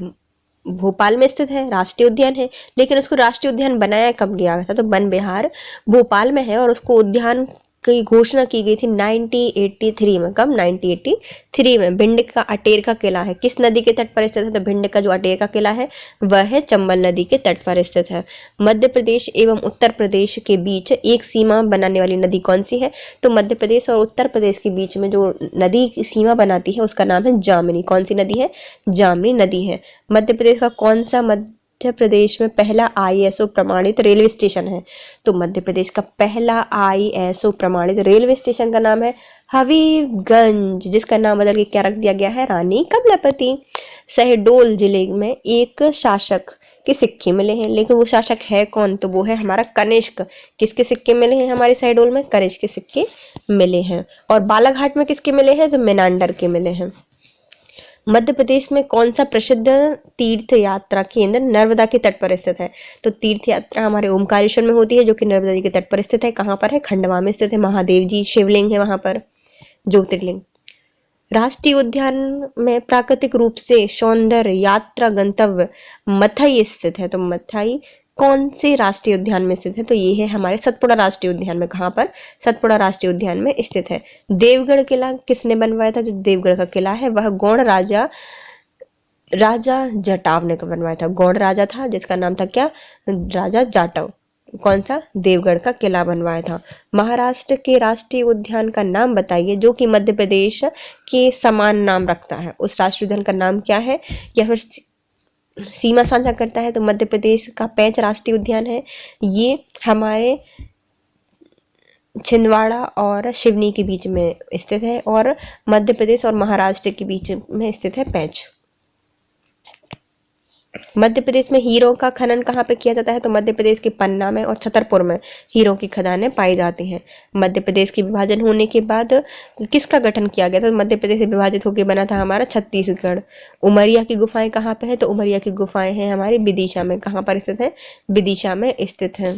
भोपाल में स्थित है, राष्ट्रीय उद्यान है, लेकिन उसको राष्ट्रीय उद्यान बनाया कब गया था? तो वन विहार भोपाल में है और उसको उद्यान की घोषणा की गई थी 1983 में। कब? 1983 में। भिंड का अटेर का किला है किस नदी के तट पर स्थित है? तो भिंड का जो अटेर का किला है वह है चंबल नदी के तट पर स्थित है। मध्य प्रदेश एवं उत्तर प्रदेश के बीच एक सीमा बनाने वाली नदी कौन सी है? तो मध्य प्रदेश और उत्तर प्रदेश के बीच में जो नदी की सीमा बनाती है उसका नाम है जामनी। कौन सी नदी है? जामनी नदी है। मध्य प्रदेश का कौन सा मध्य प्रदेश में पहला ISO प्रमाणित रेलवे स्टेशन है? तो मध्य प्रदेश का पहला ISO प्रमाणित रेलवे स्टेशन का नाम है हबीबगंज, जिसका नाम बदल के क्या रख दिया गया है? रानी कमलापति। शहडोल जिले में एक शासक के सिक्के मिले हैं, लेकिन वो शासक है कौन? तो वो है हमारा कनिष्क। किसके सिक्के मिले हैं हमारे शहडोल में? कनिष्क के सिक्के मिले हैं। और बालाघाट में किसके मिले हैं? तो मेनांडर के मिले हैं। मध्य प्रदेश में कौन सा प्रसिद्ध तीर्थ यात्रा केंद्र नर्मदा के तट पर स्थित है? तो तीर्थ यात्रा हमारे ओमकारेश्वर में होती है जो कि नर्मदा जी के तट पर स्थित है। कहाँ पर है? खंडवा में स्थित है। महादेव जी शिवलिंग है वहां पर, ज्योतिर्लिंग। राष्ट्रीय उद्यान में प्राकृतिक रूप से सौंदर्य यात्रा गंतव्य मथई स्थित है। तो मथई कौन से राष्ट्रीय उद्यान में स्थित है? तो ये है हमारे सतपुड़ा राष्ट्रीय उद्यान में। कहाँ पर? सतपुड़ा राष्ट्रीय उद्यान में स्थित है। देवगढ़ किला किसने बनवाया था? जो देवगढ़ का किला है वह गौड़ राजा जटाव ने बनवाया था। गौड़ राजा था जिसका नाम था क्या? राजा जाटव। कौन सा? देवगढ़ का किला बनवाया था। महाराष्ट्र के राष्ट्रीय उद्यान का नाम बताइए जो कि मध्य प्रदेश के समान नाम रखता है। उस राष्ट्रीय उद्यान का नाम क्या है या फिर सीमा साझा करता है? तो मध्य प्रदेश का पेंच राष्ट्रीय उद्यान है। ये हमारे छिंदवाड़ा और सिवनी के बीच में स्थित है और मध्य प्रदेश और महाराष्ट्र के बीच में स्थित है पेंच। मध्य प्रदेश में हीरों का खनन कहाँ पे किया जाता है? तो मध्य प्रदेश के पन्ना में और छतरपुर में हीरों की खदानें पाई जाती हैं। मध्य प्रदेश की विभाजन होने के बाद किसका गठन किया गया था? तो मध्य प्रदेश से विभाजित होकर बना था हमारा छत्तीसगढ़। उमरिया की गुफाएं कहाँ पे है? तो उमरिया की गुफाएं हैं हमारी विदिशा में। कहाँ पर स्थित है? विदिशा में स्थित है।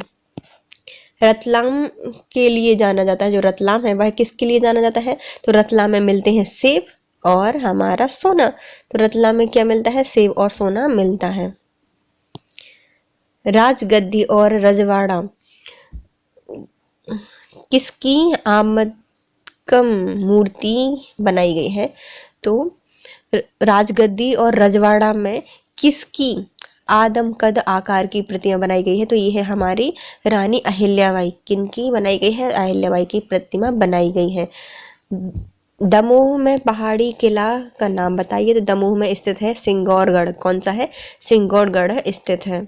रतलाम के लिए जाना जाता है, जो रतलाम है वह किसके लिए जाना जाता है? तो रतलाम में मिलते हैं सेब और हमारा सोना। तो रतलाम में क्या मिलता है? सेब और सोना मिलता है। राजगद्दी और रजवाड़ा किसकी आमद कम मूर्ति बनाई गई है? तो राजगद्दी और रजवाड़ा में किसकी आदम कद आकार की प्रतिमा बनाई गई है? तो ये है हमारी रानी अहिल्याबाई। किनकी बनाई गई है? अहिल्याबाई की प्रतिमा बनाई गई है। दमोह में पहाड़ी किला का नाम बताइए। तो दमोह में स्थित है सिंगौरगढ़। कौन सा है? सिंगौरगढ़ स्थित है।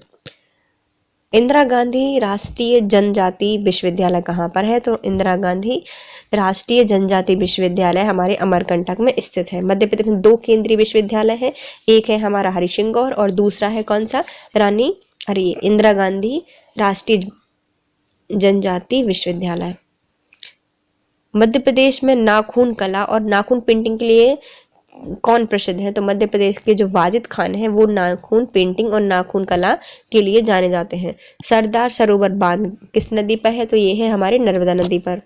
इंदिरा गांधी राष्ट्रीय जनजाति विश्वविद्यालय कहाँ पर है? तो इंदिरा गांधी राष्ट्रीय जनजाति विश्वविद्यालय हमारे अमरकंटक में स्थित है। मध्य प्रदेश में 2 केंद्रीय विश्वविद्यालय है, एक है हमारा हरिसिंगौर और दूसरा है कौन सा? इंदिरा गांधी राष्ट्रीय जनजाति विश्वविद्यालय। मध्य प्रदेश में नाखून कला और नाखून पेंटिंग के लिए कौन प्रसिद्ध है? तो मध्य प्रदेश के जो वाजिद खान हैं वो नाखून पेंटिंग और नाखून कला के लिए जाने जाते हैं। सरदार सरोवर बांध किस नदी पर है? तो ये है हमारे नर्मदा नदी पर।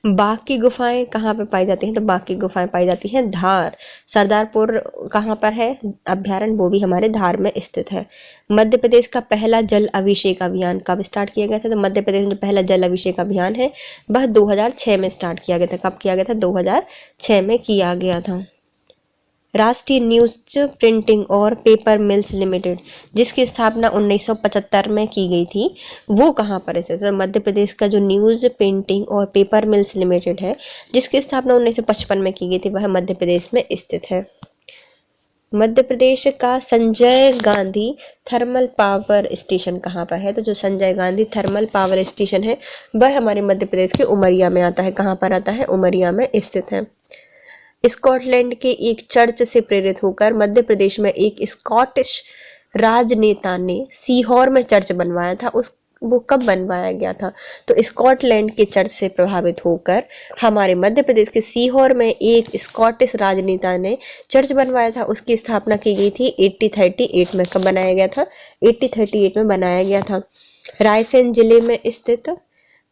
बाघ की गुफाएं कहाँ पे पाई जाती हैं? तो बाघ की गुफाएं पाई जाती हैं धार। सरदारपुर कहाँ पर है अभ्यारण्य? वो भी हमारे धार में स्थित है। मध्य प्रदेश का पहला जल अभिषेक अभियान कब स्टार्ट किया गया था? तो मध्य प्रदेश में जो पहला जल अभिषेक अभियान है वह 2006 में स्टार्ट किया गया था। कब किया गया था? 2006 में किया गया था। राष्ट्रीय न्यूज प्रिंटिंग और पेपर मिल्स लिमिटेड जिसकी स्थापना 1975 में की गई थी वो कहाँ पर स्थित है? मध्य प्रदेश का जो न्यूज प्रिंटिंग और पेपर मिल्स लिमिटेड है जिसकी स्थापना 1955 में की गई थी वह मध्य प्रदेश में स्थित है। मध्य प्रदेश का Sanjay Gandhi thermal power station कहाँ पर है? तो जो Sanjay Gandhi thermal power station है वह हमारे मध्य प्रदेश के उमरिया में आता है। कहाँ पर आता है? उमरिया में स्थित है। स्कॉटलैंड के एक चर्च से प्रेरित होकर मध्य प्रदेश में एक स्कॉटिश राजनेता ने सीहोर में चर्च बनवाया था। वो कब बनवाया गया था? तो स्कॉटलैंड के चर्च से प्रभावित होकर हमारे मध्य प्रदेश के सीहोर में एक स्कॉटिश राजनेता ने चर्च बनवाया था। उसकी स्थापना की गई थी 1838 में। कब बनाया गया था? 1838 में बनाया गया था। रायसेन जिले में स्थित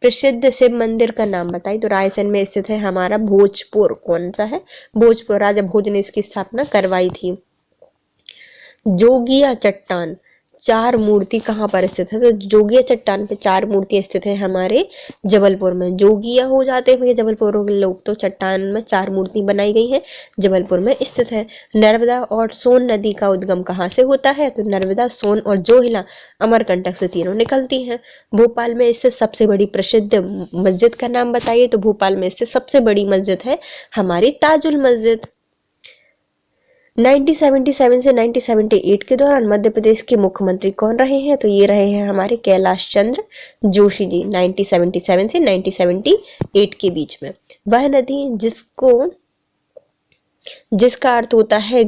प्रसिद्ध शिव मंदिर का नाम बताइए। तो रायसेन में स्थित है हमारा भोजपुर। कौन सा है? भोजपुर। राजा भोज ने इसकी स्थापना करवाई थी। जोगिया चट्टान 4 मूर्ति कहाँ पर स्थित है? तो जोगिया चट्टान पे 4 मूर्ति स्थित है हमारे जबलपुर में। जोगिया हो जाते हैं जबलपुर के लोग, तो चट्टान में 4 मूर्ति बनाई गई है, जबलपुर में स्थित है। नर्मदा और सोन नदी का उद्गम कहाँ से होता है? तो नर्मदा, सोन और जोहिला अमरकंटक से तीनों निकलती हैं। भोपाल में स्थित सबसे बड़ी प्रसिद्ध मस्जिद का नाम बताइए। तो भोपाल में स्थित सबसे बड़ी मस्जिद है हमारी ताजुल मस्जिद। 1977 से 1978 के दौरान मध्य प्रदेश के मुख्यमंत्री कौन रहे हैं? तो ये रहे हैं हमारे कैलाश चंद्र जोशी जी। 1977 से 1978 के बीच में। वह नदी जिसका अर्थ होता है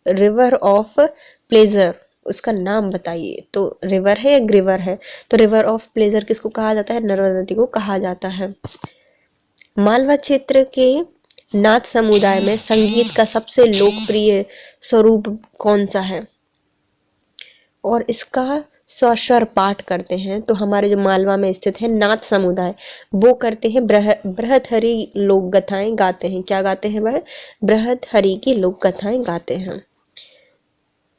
रिवर ऑफ प्लेजर, उसका नाम बताइए। तो रिवर है या ग्रिवर है? तो रिवर ऑफ प्लेजर किसको कहा जाता है? नर्मदा नदी को कहा जाता है। मालवा क्षेत्र के नाथ समुदाय में संगीत का सबसे लोकप्रिय स्वरूप कौन सा है और इसका स्वस्वर पाठ करते हैं? तो हमारे जो मालवा में स्थित है नाथ समुदाय वो करते हैं बृहत्हरी लोक गाथाएं गाते हैं। क्या गाते हैं वह? बृहत्हरी की लोक गाथाएं गाते हैं।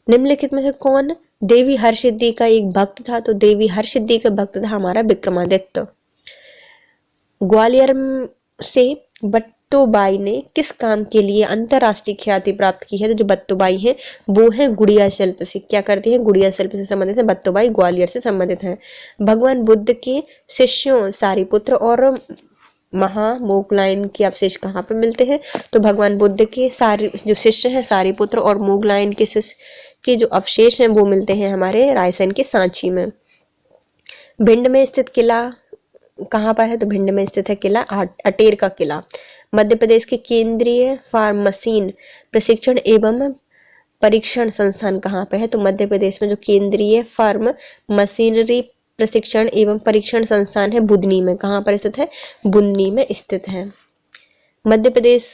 निम्नलिखित में से कौन देवी हरसिद्धि का एक भक्त था? तो देवी हरसिद्धि का भक्त था हमारा विक्रमादित्य। ग्वालियर से बट्टोबाई ने किस काम के लिए अंतरराष्ट्रीय ख्याति प्राप्त की है? तो जो बट्टोबाई है वो है गुड़िया शिल्प से। क्या करती है? गुड़िया शिल्प से संबंधित है। बट्टोबाई ग्वालियर से संबंधित है। भगवान बुद्ध के शिष्यों सारिपुत्र और महामोगलायन के अवशेष कहाँ पे मिलते हैं? तो भगवान बुद्ध के सारे जो शिष्य हैं सारिपुत्र और मोगलायन के शिष्य के जो अवशेष हैं वो मिलते हैं हमारे रायसेन के सांची में। भिंड में स्थित किला कहाँ पर है? तो भिंड में स्थित है किला अटेर का किला। मध्य प्रदेश के केंद्रीय फार्म मशीन प्रशिक्षण एवं परीक्षण संस्थान कहाँ पे है? तो मध्य प्रदेश में जो केंद्रीय फार्म मशीनरी प्रशिक्षण एवं परीक्षण संस्थान है बुधनी में, कहाँ पर स्थित है? बुधनी में स्थित है। मध्य प्रदेश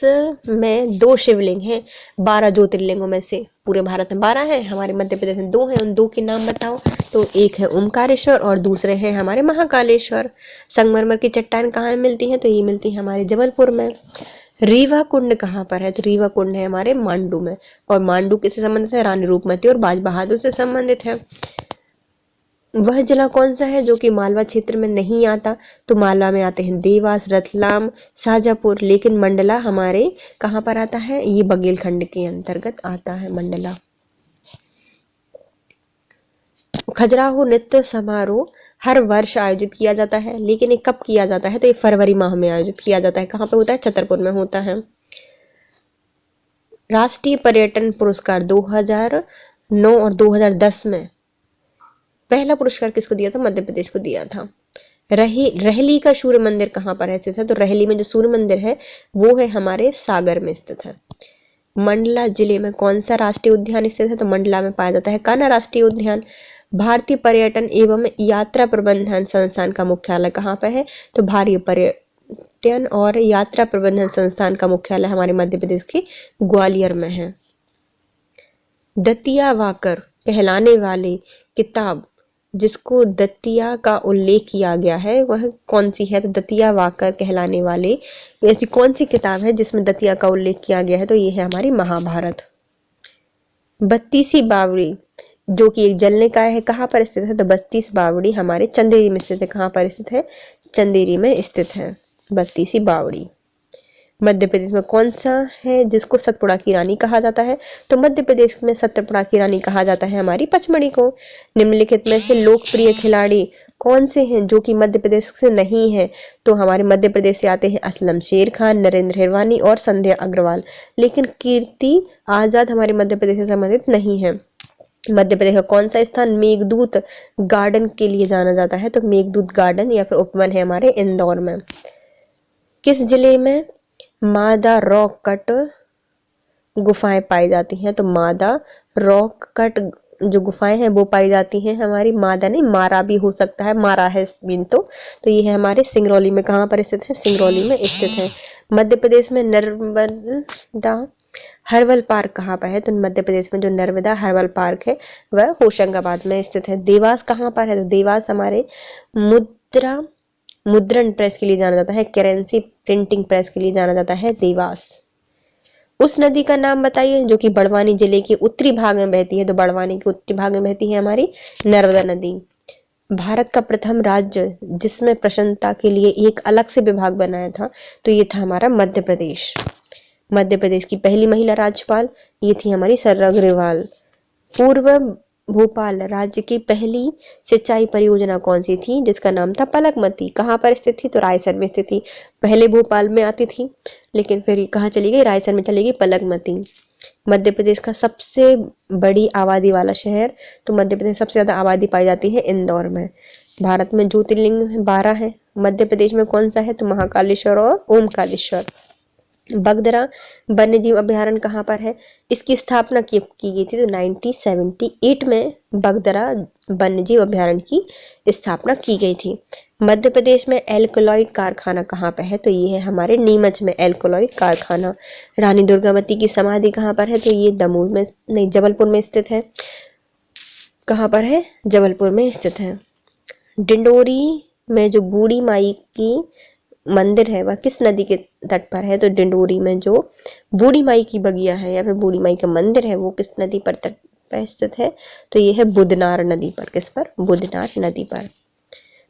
में 2 शिवलिंग हैं 12 ज्योतिर्लिंगों में से। पूरे भारत में 12 हैं, हमारे मध्य प्रदेश में 2 हैं। उन 2 के नाम बताओ। तो एक है ओमकारेश्वर और दूसरे हैं हमारे महाकालेश्वर। संगमरमर की चट्टान कहाँ मिलती है? तो ये मिलती है हमारे जबलपुर में। रीवा कुंड कहाँ पर है? तो रीवा कुंड है हमारे मांडू में। और मांडू किससे संबंधित है? रानी रूपमती और बाज बहादुर से संबंधित है। वह जिला कौन सा है जो कि मालवा क्षेत्र में नहीं आता? तो मालवा में आते हैं देवास, रतलाम, शाजापुर, लेकिन मंडला हमारे कहाँ पर आता है? ये बघेलखंड के अंतर्गत आता है मंडला। खजुराहो नृत्य समारोह हर वर्ष आयोजित किया जाता है, लेकिन ये कब किया जाता है? तो ये फरवरी माह में आयोजित किया जाता है। कहाँ पे होता है? छतरपुर में होता है। राष्ट्रीय पर्यटन पुरस्कार 2009 और 2010 में पहला पुरस्कार किसको दिया था? मध्य प्रदेश को दिया था। रहली का सूर्य मंदिर कहाँ पर है स्थित है? तो रहली में जो सूर्य मंदिर है वो है हमारे सागर में स्थित है। मंडला जिले में कौन सा राष्ट्रीय उद्यान स्थित है? तो मंडला में पाया जाता है कान्हा राष्ट्रीय उद्यान। भारतीय पर्यटन एवं यात्रा प्रबंधन संस्थान का मुख्यालय कहाँ पर है? तो भारतीय पर्यटन और यात्रा प्रबंधन संस्थान का मुख्यालय हमारे मध्य प्रदेश के ग्वालियर में है। दतिया वाकर कहलाने वाली किताब जिसको दतिया का उल्लेख किया गया है वह कौन सी है? तो दतिया वाकर कहलाने वाले ऐसी कौन सी किताब है जिसमें दतिया का उल्लेख किया गया है? तो ये है हमारी महाभारत। बत्तीसी बावड़ी जो कि एक जलनिकाय है कहाँ पर स्थित है? तो बत्तीस बावड़ी हमारे चंदेरी में स्थित है। कहाँ पर स्थित है? चंदेरी में स्थित है बत्तीसी बावड़ी। मध्य प्रदेश में कौन सा है जिसको सतपुड़ा की रानी कहा जाता है? तो मध्य प्रदेश में सतपुड़ा की रानी कहा जाता है हमारी पचमढ़ी को। निम्नलिखित में से लोकप्रिय खिलाड़ी कौन से हैं जो कि मध्य प्रदेश से नहीं है? तो हमारे मध्य प्रदेश से आते हैं असलम शेर खान, नरेंद्र हिरवानी और संध्या अग्रवाल, लेकिन कीर्ति आजाद हमारे मध्य प्रदेश से संबंधित नहीं है। मध्य प्रदेश का कौन सा स्थान मेघदूत गार्डन के लिए जाना जाता है? तो मेघदूत गार्डन या फिर उपवन है हमारे इंदौर में। किस जिले में मादा रॉक कट गुफाएं पाई जाती हैं? तो मादा रॉक कट जो गुफाएं हैं वो पाई जाती हैं हमारी, मादा नहीं मारा भी हो सकता है, मारा है मीन तो ये है हमारे सिंगरौली में। कहाँ पर स्थित है? सिंगरौली में स्थित है। मध्य प्रदेश में नर्मदा हर्बल पार्क कहाँ पर है? तो मध्य प्रदेश में जो नर्मदा हर्बल पार्क है वह होशंगाबाद में स्थित है। देवास कहाँ पर है? तो देवास हमारे मुद्रण प्रेस के लिए जाना जाता है, करेंसी प्रिंटिंग प्रेस के लिए जाना जाता है देवास। उस नदी का नाम बताइए जो कि बड़वानी जिले के उत्तरी भाग में बहती है। तो बड़वानी के उत्तरी भाग में बहती है हमारी नर्मदा नदी। भारत का प्रथम राज्य जिसमें प्रसन्नता के लिए एक अलग से विभाग बनाया था तो ये था हमारा मध्य प्रदेश। मध्य प्रदेश की पहली महिला राज्यपाल ये थी हमारी सरला अग्रवाल। पूर्व भोपाल राज्य की पहली सिंचाई परियोजना कौन सी थी? जिसका नाम था पलकमती। कहाँ पर स्थित थी? तो रायसेन में स्थित थी। पहले भोपाल में आती थी लेकिन फिर कहाँ चली गई? रायसेन में चली गई पलकमती। मध्य प्रदेश का सबसे बड़ी आबादी वाला शहर तो मध्य प्रदेश सबसे ज्यादा आबादी पाई जाती है इंदौर में। भारत में ज्योतिर्लिंग 12 है। मध्य प्रदेश में कौन सा है? तो महाकालेश्वर और ओमकारेश्वर। बगदरा वन्य जीव अभ्यारण्य कहाँ पर है? इसकी स्थापना की गई थी तो 1978 में बगदरा वन्य जीव अभ्यारण्य की स्थापना की गई थी। मध्य प्रदेश में एल्कलॉइड कारखाना कहाँ पर है? तो ये है हमारे नीमच में एल्कलॉइड कारखाना। रानी दुर्गावती की समाधि कहाँ पर है? तो ये दमोह में नहीं जबलपुर में स्थित है। कहाँ पर है? जबलपुर में स्थित है। डिंडोरी में जो बूढ़ी माई की मंदिर है वह किस नदी के तट पर है? तो डिंडोरी में जो बूढ़ी माई की बगिया है या फिर बूढ़ी माई का मंदिर है वो किस नदी पर तट पर स्थित है? तो ये है बुधनार नदी पर। किस पर? बुधनार नदी पर।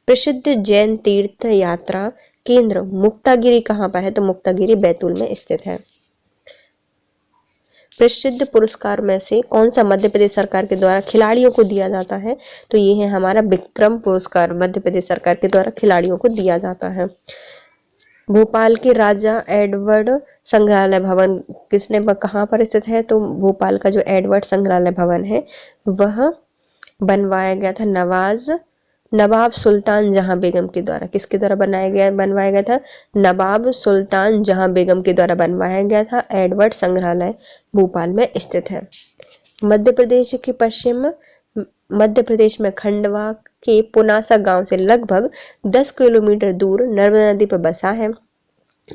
प्रसिद्ध जैन तीर्थ यात्रा केंद्र मुक्तागिरी कहाँ पर है? तो मुक्तागिरी बैतूल में स्थित है। प्रसिद्ध पुरस्कार में से कौन सा मध्य प्रदेश सरकार के द्वारा खिलाड़ियों को दिया जाता है? तो ये है हमारा विक्रम पुरस्कार, मध्य प्रदेश सरकार के द्वारा खिलाड़ियों को दिया जाता है। भोपाल के राजा एडवर्ड संग्रहालय भवन किसने कहाँ पर स्थित है? तो भोपाल का जो एडवर्ड संग्रहालय भवन है वह बनवाया गया था नवाब सुल्तान जहां बेगम के द्वारा। किसके द्वारा बनवाया गया था? नवाब सुल्तान जहां बेगम के द्वारा बनवाया गया था। एडवर्ड संग्रहालय भोपाल में स्थित है। मध्य प्रदेश के मध्य प्रदेश में खंडवा के पुनासा गांव से लगभग 10 किलोमीटर दूर नर्मदा नदी पर बसा है।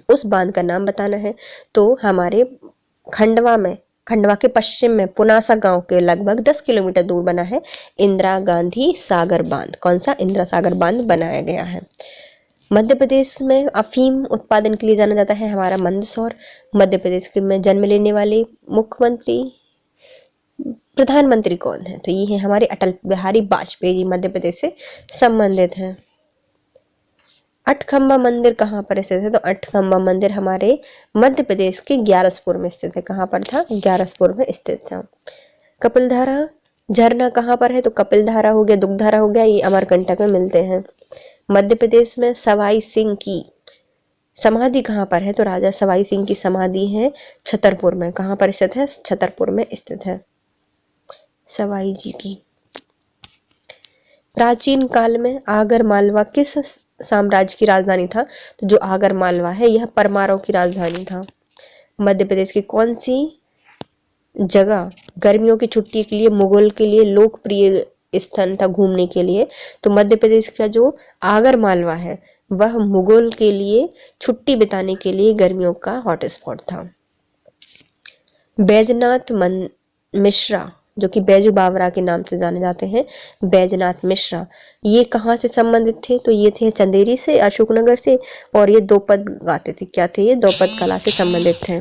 उस बांध का नाम बताना है। तो हमारे खंडवा के पश्चिम में पुनासा गांव के लगभग 10 किलोमीटर दूर बना है इंदिरा गांधी सागर बांध। कौन सा? इंदिरा सागर बांध बनाया गया है। मध्य प्रदेश में अफीम उत्पादन के लिए जाना जाता है हमारा मंदसौर। मध्य प्रदेश में जन्म लेने वाले प्रधानमंत्री कौन है? तो ये है हमारे अटल बिहारी वाजपेयी, मध्य प्रदेश से संबंधित हैं। अठखंबा मंदिर कहाँ पर स्थित है? तो अठखंबा मंदिर हमारे मध्य प्रदेश के ग्यारसपुर में स्थित है। कहाँ पर था? ग्यारसपुर में स्थित था। कपिलधारा झरना कहाँ पर है? तो कपिलधारा हो गया, दुग्धारा हो गया, ये अमरकंटक में मिलते हैं। मध्य प्रदेश में सवाई सिंह की समाधि कहाँ पर है? तो राजा सवाई सिंह की समाधि है छतरपुर में। कहाँ पर स्थित है? छतरपुर में स्थित है सवाई जी की। प्राचीन काल में आगर मालवा किस साम्राज्य की राजधानी था? तो जो आगर मालवा है यह परमारों की राजधानी था। मध्य प्रदेश की कौन सी जगह गर्मियों की छुट्टी के लिए मुगल के लिए लोकप्रिय स्थान था घूमने के लिए? तो मध्य प्रदेश का जो आगर मालवा है वह मुगल के लिए छुट्टी बिताने के लिए गर्मियों का हॉटस्पॉट था। बैजनाथ मिश्रा, जो कि बैजू बावरा के नाम से जाने जाते हैं, बैजनाथ मिश्रा, ये कहाँ से संबंधित थे? तो ये थे चंदेरी से, अशोकनगर से, और ये दोपद गाते थे। क्या थे ये? दोपद कला से संबंधित थे।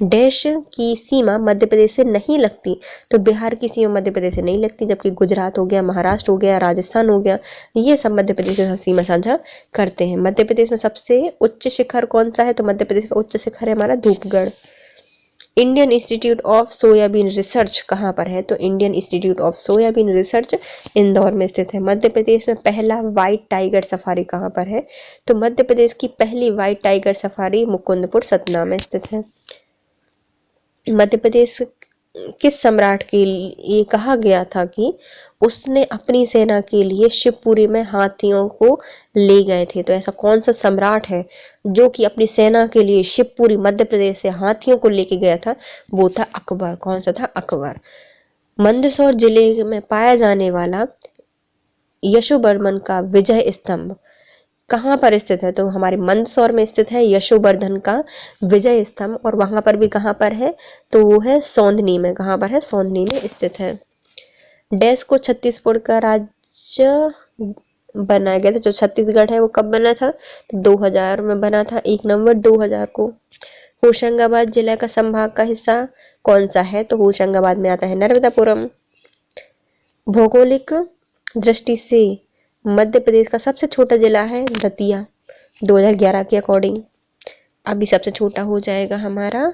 देश की सीमा मध्य प्रदेश से नहीं लगती। तो बिहार की सीमा मध्य प्रदेश से नहीं लगती, जबकि गुजरात हो गया, महाराष्ट्र हो गया, राजस्थान हो गया, ये सब मध्य प्रदेश के साथ सीमा साझा करते हैं। मध्य प्रदेश में सबसे उच्च शिखर कौन सा है? तो मध्य प्रदेश का उच्च शिखर है हमारा Dhupgarh. Indian institute of soybean research कहाँ पर है? तो Indian institute of soybean research Indore में स्थित है। मध्य प्रदेश में पहला व्हाइट टाइगर सफारी कहाँ पर है? तो मध्य प्रदेश की पहली white tiger safari Mukundpur Satna में स्थित है। मध्य प्रदेश किस सम्राट के लिए कहा गया था कि उसने अपनी सेना के लिए शिवपुरी में हाथियों को ले गए थे? तो ऐसा कौन सा सम्राट है जो कि अपनी सेना के लिए शिवपुरी मध्य प्रदेश से हाथियों को लेके गया था? वो था अकबर। कौन सा था? अकबर। मंदसौर जिले में पाया जाने वाला यशोवर्मन का विजय स्तंभ कहाँ पर स्थित है? तो हमारे मंदसौर में स्थित है यशोवर्धन का विजय स्तंभ। और वहां पर भी कहाँ पर है? तो वो है सौंदनी में। कहाँ पर है? सौंदनी में स्थित है। डैश को छत्तीसगढ़ का राज्य बनाया गया था। जो छत्तीसगढ़ है वो कब बना था? तो 2000 में बना था, 1 नवंबर 2000 को। होशंगाबाद जिला का संभाग का हिस्सा कौन सा है? तो होशंगाबाद में आता है नर्मदापुरम। भौगोलिक दृष्टि से मध्य प्रदेश का सबसे छोटा जिला है दतिया 2011 के अकॉर्डिंग। अभी सबसे छोटा हो जाएगा हमारा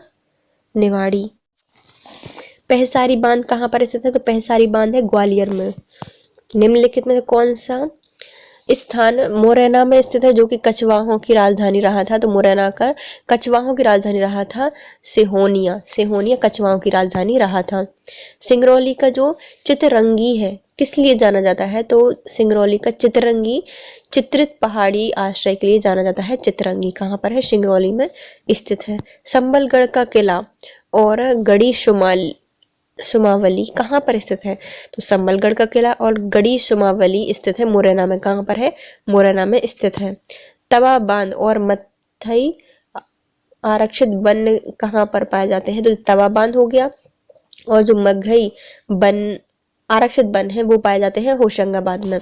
निवाड़ी। पहसारी बांध कहाँ पर स्थित है? तो पहसारी बांध है ग्वालियर में। निम्नलिखित में कौन सा स्थान मुरैना में स्थित है जो कि कछवाहों की राजधानी रहा था? तो मुरैना का कछवाहों की राजधानी रहा था सिहोनिया। सिहोनिया कछवाहों की राजधानी रहा था। सिंगरौली का जो चितरंगी है किस लिए जाना जाता है? तो सिंगरौली का चितरंगी चित्रित पहाड़ी आश्रय के लिए जाना जाता है। चितरंगी कहाँ पर है? सिंगरौली में स्थित है। संबलगढ़ का किला और गढ़ी सुमावली कहाँ पर स्थित है? तो संबलगढ़ का किला और गढ़ी सुमावली स्थित है मुरैना में। कहाँ पर है? मुरैना में स्थित है। तवा बांध और मथई आरक्षित वन कहाँ पर पाए जाते हैं? तो तवा बांध हो गया, और जो मघई वन आरक्षित वन है वो पाए जाते हैं होशंगाबाद में।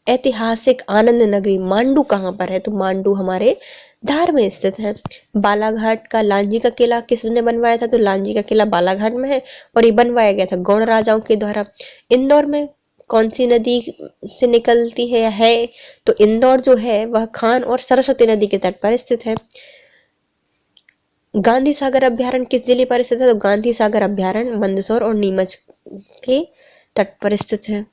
ऐतिहासिक आनंद नगरी मांडू कहाँ पर है? तो मांडू हमारे धार में स्थित है। बालाघाट का लांजी का किला किसने बनवाया था? तो लांजी का किला बालाघाट में है और ये बनवाया गया था गौड़ राजाओं के द्वारा। इंदौर में कौन सी नदी से निकलती है? तो इंदौर जो है वह खान और सरस्वती नदी के तट पर स्थित है। गांधी सागर अभ्यारण्य किस जिले पर स्थित है? तो गांधी सागर अभ्यारण्य मंदसौर और नीमच के तट पर स्थित है।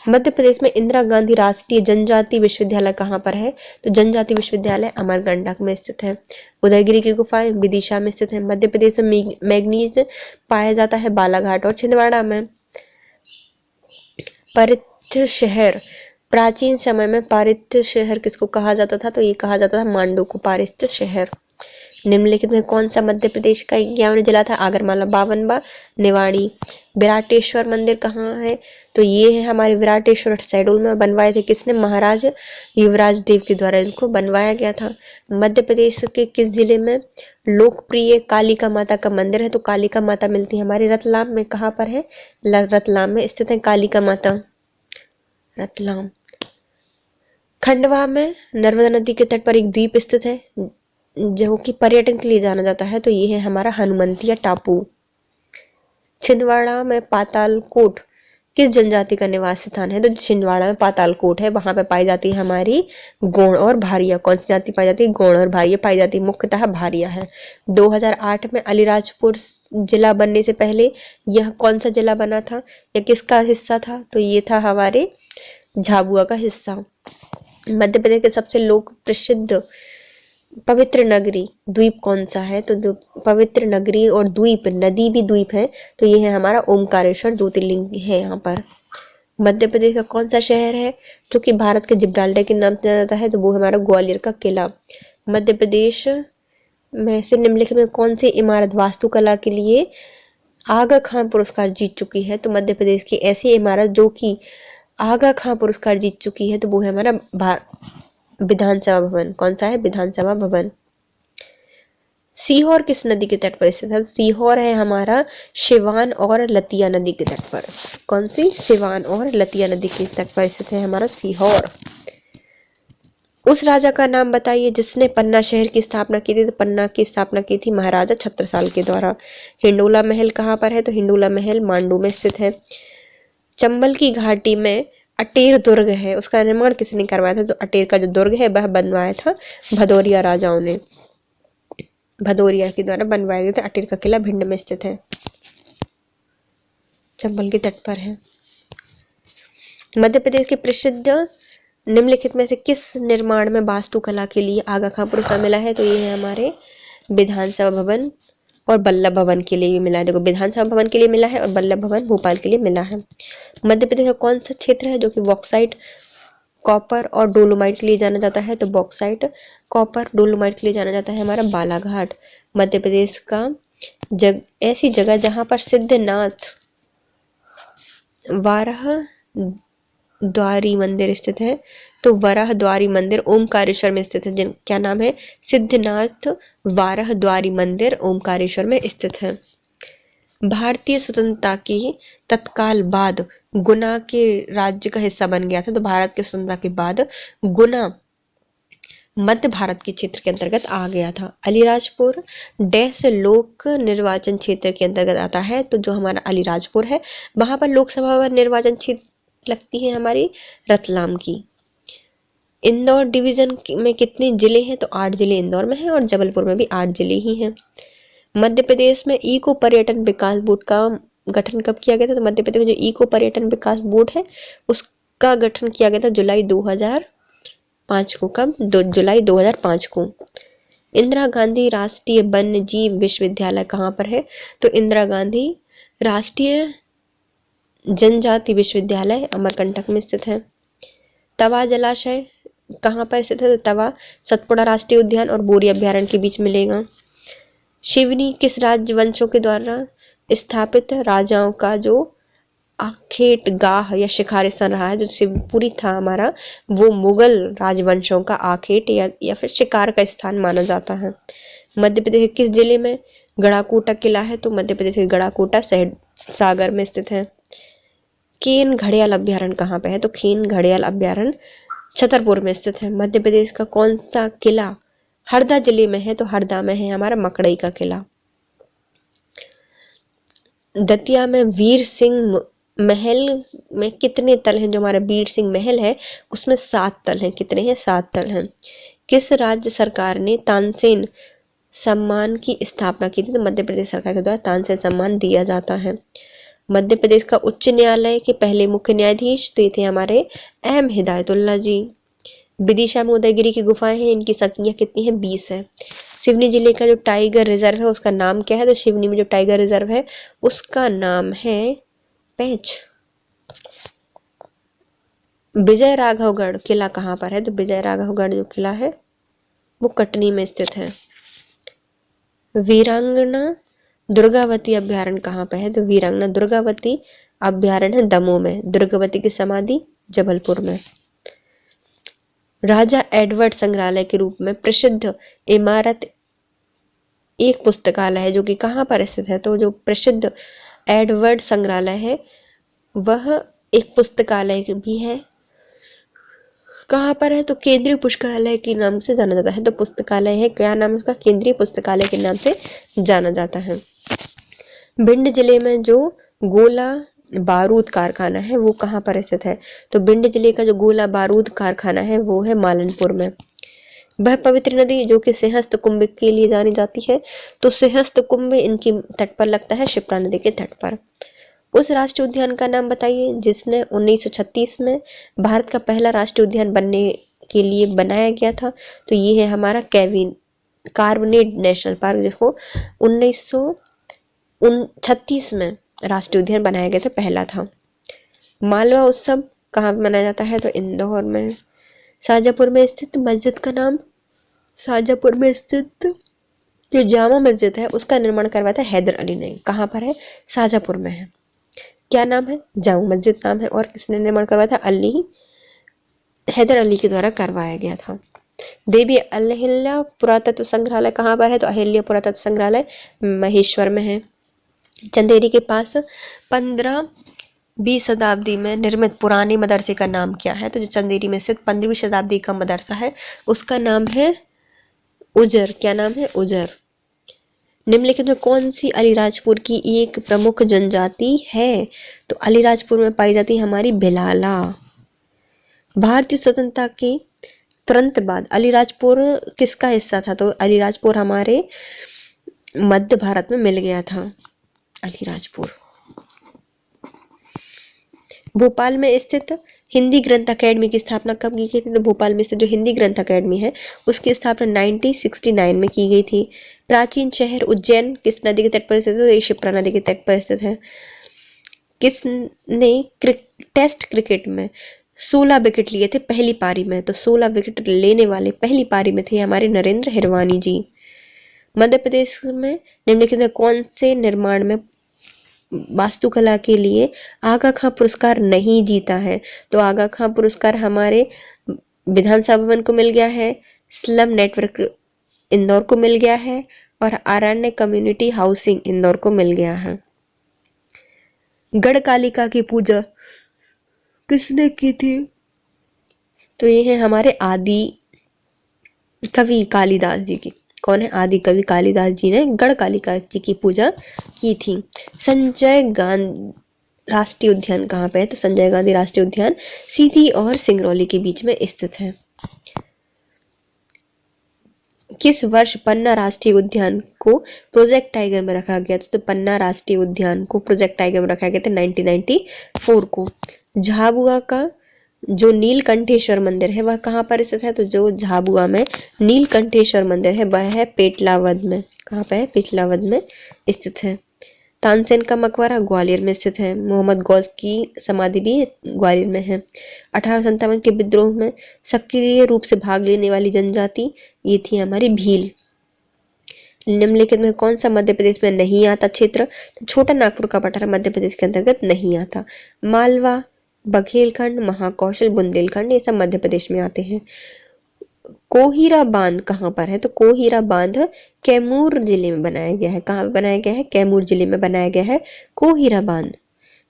मध्य प्रदेश में इंदिरा गांधी राष्ट्रीय जनजाति विश्वविद्यालय कहाँ पर है? तो जनजाति विश्वविद्यालय अमरकंटक में स्थित है। उदयगिरी की गुफाएं विदिशा में स्थित है। मध्य प्रदेश में मैग्नीज पाया जाता है बालाघाट और छिंदवाड़ा में। पारित्य शहर प्राचीन समय में पारित्य शहर किसको कहा जाता था? तो ये कहा जाता था मांडू को पारित्य शहर। निम्नलिखित में कौन सा मध्य प्रदेश का 51वां जिला था? आगरमाला 52वां, निवाड़ी। विराटेश्वर मंदिर कहाँ है? तो ये है हमारे विराटेश्वर शहडोल में। बनवाए थे किसने? महाराज युवराज देव के द्वारा इनको बनवाया गया था। मध्य प्रदेश के किस जिले में लोकप्रिय कालिका माता का मंदिर है? तो कालिका माता मिलती है हमारे रतलाम में। कहाँ पर है? रतलाम में स्थित है कालिका माता, रतलाम। खंडवा में नर्मदा नदी के तट पर एक द्वीप स्थित है जो कि पर्यटन के लिए जाना जाता है, तो ये है हमारा हनुमंतिया टापू। छिंदवाड़ा में पातालकोट किस जनजाति का निवास स्थान है? तो छिंदवाड़ा में पातालकोट है, वहां पे पाई जाती है हमारी गौड़ और भारिया। कौन सी जाति पाई जाती है? गौड़ और भारिया पाई जाती है, मुख्यतः भारिया है। 2008 में अलीराजपुर जिला बनने से पहले यह कौन सा जिला बना था या किसका हिस्सा था? तो ये था हमारे झाबुआ का हिस्सा। मध्य प्रदेश के सबसे लोक प्रसिद्ध पवित्र नगरी द्वीप कौन सा है? तो पवित्र नगरी और द्वीप, नदी भी द्वीप है, तो ये है हमारा ओमकारेश्वर ज्योतिर्लिंग है यहाँ पर। मध्य प्रदेश का कौन सा शहर है जो कि भारत के जिब्राल्टर के नाम से जाना जाता है? तो वो हमारा ग्वालियर का किला। मध्य प्रदेश में से निम्नलिखित में कौन सी इमारत वास्तुकला के लिए आगा खान पुरस्कार जीत चुकी है? तो मध्य प्रदेश की ऐसी इमारत जो कि आगा खान पुरस्कार जीत चुकी है तो वो है हमारा विधानसभा भवन। कौन सा है? विधानसभा भवन। सीहोर किस नदी के तट पर स्थित है? सीहोर है हमारा सिवान और लतिया नदी के तट पर। कौन सी? सिवान और लतिया नदी के तट पर स्थित है हमारा सीहोर। उस राजा का नाम बताइए जिसने पन्ना शहर की स्थापना की थी? तो पन्ना की स्थापना की थी महाराजा छत्रसाल के द्वारा। हिंडोला महल कहाँ पर है? तो हिंडोला महल मांडू में स्थित है। चंबल की घाटी में अटेर दुर्ग है, उसका निर्माण किसने करवाया था? तो अटेर का जो दुर्ग है वह बनवाया था भदौरिया राजाओं ने, भदौरिया के द्वारा बनवाया गया था। अटेर का किला भिंड में स्थित है, चंबल के तट पर है। मध्य प्रदेश के प्रसिद्ध निम्नलिखित में से किस निर्माण में वास्तुकला के लिए आगा खान पुरस्कार मिला है? तो ये है हमारे विधानसभा भवन और बल्लभ भवन के लिए भी मिला है। देखो, विधानसभा भवन के लिए मिला है और बल्लभ भवन भोपाल के लिए मिला है। मध्य प्रदेश का कौन सा क्षेत्र है जो कि बॉक्साइट, कॉपर और डोलोमाइट के लिए जाना जाता है? तो बॉक्साइट, कॉपर, डोलोमाइट के लिए जाना जाता है हमारा बालाघाट। मध्य प्रदेश का ऐसी जगह जहां पर सिद्धनाथ वाराह द्वारी मंदिर स्थित है, तो वराह द्वारी मंदिर ओमकारेश्वर में स्थित है। क्या नाम है? सिद्धनाथ वाराह द्वारी मंदिर ओमकारेश्वर में स्थित है। भारतीय स्वतंत्रता की तत्काल बाद गुना के राज्य का हिस्सा बन गया था, तो भारत की स्वतंत्रता के बाद गुना मध्य भारत के क्षेत्र के अंतर्गत आ गया था। अलीराजपुर डैश लोक निर्वाचन क्षेत्र के अंतर्गत आता है, तो जो हमारा अलीराजपुर है वहां पर लोकसभा निर्वाचन क्षेत्र लगती है हमारी रतलाम की। इंदौर डिवीजन में कितने जिले हैं? तो 8 जिले इंदौर में हैं और जबलपुर में भी 8 जिले ही हैं। मध्य प्रदेश में इको पर्यटन विकास बोर्ड का गठन कब किया गया था? तो मध्य प्रदेश में जो इको पर्यटन विकास बोर्ड है उसका गठन किया गया था जुलाई 2005 को। कब? जुलाई 2005 को। इंदिरा गांधी राष्ट्रीय वन्य जीव विश्वविद्यालय कहाँ पर है? तो इंदिरा गांधी राष्ट्रीय जनजाति विश्वविद्यालय अमरकंटक में स्थित है। तवा जलाशय कहाँ पर स्थित है? तो तवा सतपुड़ा राष्ट्रीय उद्यान और बोरी अभ्यारण्य के बीच मिलेगा। शिवनी किस राजवंशों के द्वारा स्थापित राजाओं का जो आखेट गाह या शिकार स्थान रहा है? जो शिवपुरी था हमारा, वो मुगल राजवंशों का आखेट या फिर शिकार का स्थान माना जाता है। मध्य प्रदेश के किस जिले में गढ़ाकोटा किला है? तो मध्य प्रदेश के गढ़ाकोटा सागर में स्थित है। खेन घड़ियाल अभ्यारण्य कहाँ पे है? तो खेन घड़ियाल अभ्यारण्य छतरपुर में स्थित है। मध्य प्रदेश का कौन सा किला हरदा जिले में है? तो हरदा में है हमारा मकड़ई का किला। दतिया में वीर सिंह महल में कितने तल हैं? जो हमारा वीर सिंह महल है उसमें 7 तल हैं। कितने हैं? 7 तल हैं। किस राज्य सरकार ने तानसेन सम्मान की स्थापना की थी? तो मध्य प्रदेश सरकार के द्वारा तानसेन सम्मान दिया जाता है। मध्य प्रदेश का उच्च न्यायालय के पहले मुख्य न्यायाधीश तो थे हमारे एम हिदायतुल्ला जी। विदिशा में उदयगिरी की गुफाएं हैं, इनकी संख्या कितनी है? 20 है। सिवनी जिले का जो टाइगर रिजर्व है उसका नाम क्या है? तो सिवनी में जो टाइगर रिजर्व है उसका नाम है पेंच। विजय राघवगढ़ किला कहाँ पर है? तो विजय राघवगढ़ जो किला है वो कटनी में स्थित है। वीरांगना दुर्गावती अभ्यारण्य कहाँ पे है? तो वीरांगना दुर्गावती अभ्यारण्य है दमोह में। दुर्गावती की समाधि जबलपुर में। राजा एडवर्ड संग्रहालय के रूप में प्रसिद्ध इमारत एक पुस्तकालय है जो कि कहाँ पर स्थित है? तो जो प्रसिद्ध एडवर्ड संग्रहालय है वह एक पुस्तकालय भी है। कहाँ पर है? तो केंद्रीय पुस्तकालय के नाम से जाना जाता है। तो पुस्तकालय है, क्या नाम है उसका? केंद्रीय पुस्तकालय के नाम से जाना जाता है। भिंड जिले में जो गोला बारूद कारखाना है वो कहाँ पर स्थित है? तो भिंड जिले का जो गोला बारूद कारखाना है वो है मालनपुर में। वह पवित्र नदी जो कि सिंहस्थ कुंभ के लिए जानी जाती है, तो सिंहस्थ कुंभ इनकी तट पर लगता है, शिप्रा नदी के तट पर। उस राष्ट्रीय उद्यान का नाम बताइए जिसने 1936 में भारत का पहला राष्ट्रीय उद्यान बनने के लिए बनाया गया था। तो ये है हमारा कार्बनेट नेशनल पार्क, जिसको 1936 में राष्ट्रीय उद्यान बनाया गया था, पहला था। मालवा उत्सव कहाँ मनाया जाता है? तो इंदौर में। शाहजहाँपुर में स्थित मस्जिद का नाम? शाहजहाँपुर में स्थित जो जामा मस्जिद है उसका निर्माण करवाया था हैदर अली ने। कहाँ पर है? शाहजहाँपुर में है। क्या नाम है? जामा मस्जिद नाम है। और किसने निर्माण करवाया था? हैदर अली के द्वारा करवाया गया था। देवी अहिल्या पुरातत्व संग्रहालय कहाँ पर है? तो अहिल्या पुरातत्व संग्रहालय महेश्वर में है। चंदेरी के पास 15वीं शताब्दी में निर्मित पुराने मदरसे का नाम क्या है? तो जो चंदेरी में स्थित 15वीं शताब्दी का मदरसा है उसका नाम है उजर। क्या नाम है? उजर। निम्नलिखित में कौन सी अलीराजपुर की एक प्रमुख जनजाति है? तो अलीराजपुर में पाई जाती है हमारी भिलाला। भारतीय स्वतंत्रता के तुरंत बाद अलीराजपुर किसका हिस्सा था? तो अलीराजपुर हमारे मध्य भारत में मिल गया था। अलीराजपुर। भोपाल में स्थित हिंदी ग्रंथ अकेडमी की स्थापना कब की गई थी? तो भोपाल में स्थित जो हिंदी ग्रंथ अकेडमी है उसकी स्थापना 1969 में की गई थी। प्राचीन शहर उज्जैन किस नदी के तट पर स्थित है? तो शिप्रा नदी के तट पर स्थित है। किसने टेस्ट क्रिकेट में 16 विकेट लिए थे पहली पारी में? तो 16 विकेट लेने वाले पहली पारी में थे हमारे नरेंद्र हिरवानी जी। मध्य प्रदेश में निम्नलिखित में कौन से निर्माण में वास्तुकला के लिए आगा खां पुरस्कार नहीं जीता है? तो आगा खां पुरस्कार हमारे विधानसभा भवन को मिल गया है, स्लम नेटवर्क इंदौर को मिल गया है और आरण्य कम्युनिटी हाउसिंग इंदौर को मिल गया है। गढ़कालिका की पूजा किसने की थी? तो ये है हमारे आदि कवि कालिदास जी की। कौन है? आदि कवि कालिदास जी ने गढ़कालिका जी की पूजा की थी। संजय गांधी राष्ट्रीय उद्यान कहाँ पे है? तो संजय गांधी राष्ट्रीय उद्यान सीधी और सिंगरौली के बीच में स्थित है। किस वर्ष पन्ना राष्ट्रीय उद्यान को प्रोजेक्ट टाइगर में रखा गया था? तो पन्ना राष्ट्रीय उद्यान को प्रोजेक्ट टाइगर में रखा गया था 1994 को। झाबुआ का जो नीलकंठेश्वर मंदिर है वह कहाँ पर स्थित है? तो जो झाबुआ में नीलकंठेश्वर मंदिर है वह है पेटलावद में। कहाँ पे है? पेटलावद में स्थित है। तानसेन का मकबरा ग्वालियर में स्थित है। मोहम्मद गौस की समाधि भी ग्वालियर में है। 1857 के विद्रोह में सक्रिय रूप से भाग लेने वाली जनजाति ये थी हमारी भील। निम्नलिखित में कौन सा मध्य प्रदेश में नहीं आता क्षेत्र? तो छोटा नागपुर का पठार मध्य प्रदेश के अंतर्गत नहीं आता। मालवा, बघेलखंड, महाकौशल, बुंदेलखंड ये सब मध्य प्रदेश में आते हैं। कोहिरा बांध कहाँ पर है? तो कोहिरा बांध कैमूर जिले में बनाया गया है। कहाँ बनाया गया है? कैमूर जिले में बनाया गया है कोहिरा बांध।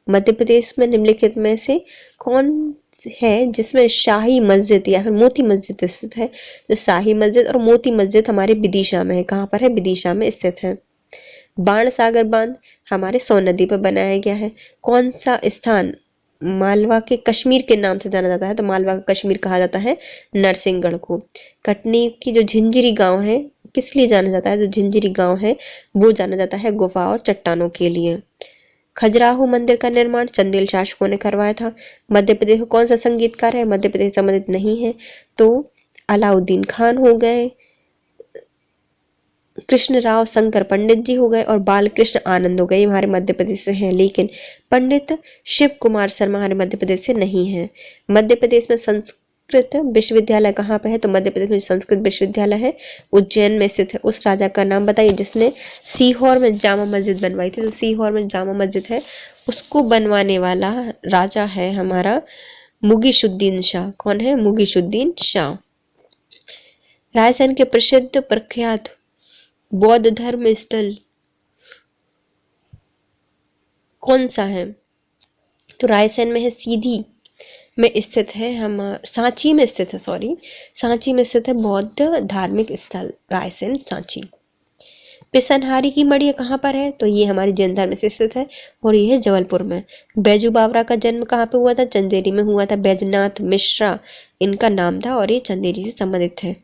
मध्य प्रदेश में निम्नलिखित में से कौन है जिसमें शाही मस्जिद या फिर मोती मस्जिद स्थित है? तो शाही मस्जिद और मोती मस्जिद हमारे विदिशा में है। कहाँ पर है? विदिशा में स्थित है। बाण सागर बांध हमारे सोन नदी पर बनाया गया है। कौन सा स्थान मालवा के कश्मीर के नाम से जाना जाता है? तो मालवा का कश्मीर कहा जाता है नरसिंहगढ़ को। कटनी की जो झिंझरी गांव है किस लिए जाना जाता है? जो झिंझरी गांव है वो जाना जाता है गुफा और चट्टानों के लिए। खजुराहो मंदिर का निर्माण चंदेल शासकों ने करवाया था। मध्य प्रदेश का कौन सा संगीतकार है? मध्य प्रदेश संबंधित नहीं है तो अलाउद्दीन खान हो गए, कृष्ण राव शंकर पंडित जी हो गए और बालकृष्ण आनंद हो गए। हमारे मध्य प्रदेश से हैं। लेकिन पंडित शिव कुमार शर्मा हमारे मध्य प्रदेश से नहीं है। मध्य प्रदेश में संस्कृत विश्वविद्यालय कहाँ पे है? तो मध्य प्रदेश में संस्कृत विश्वविद्यालय है उज्जैन में स्थित है। उस राजा का नाम बताइए जिसने सीहोर में जामा मस्जिद बनवाई थी। तो सीहोर में जामा मस्जिद है, उसको बनवाने वाला राजा है हमारा मुगीशुद्दीन शाह। कौन है? मुगीशुद्दीन शाह। रायसेन के प्रसिद्ध प्रख्यात बौद्ध धर्म स्थल कौन सा है? तो रायसेन में है, सीधी में स्थित है, हम सांची में स्थित है, सांची में स्थित है बौद्ध धार्मिक स्थल रायसेन सांची। पिसनहारी की मढ़ी कहाँ पर है? तो ये हमारे जैन धर्म से स्थित है और ये है जबलपुर में। बैजू बावरा का जन्म कहाँ पे हुआ था? चंदेरी में हुआ था। बैजनाथ मिश्रा इनका नाम था और ये चंदेरी से संबंधित है।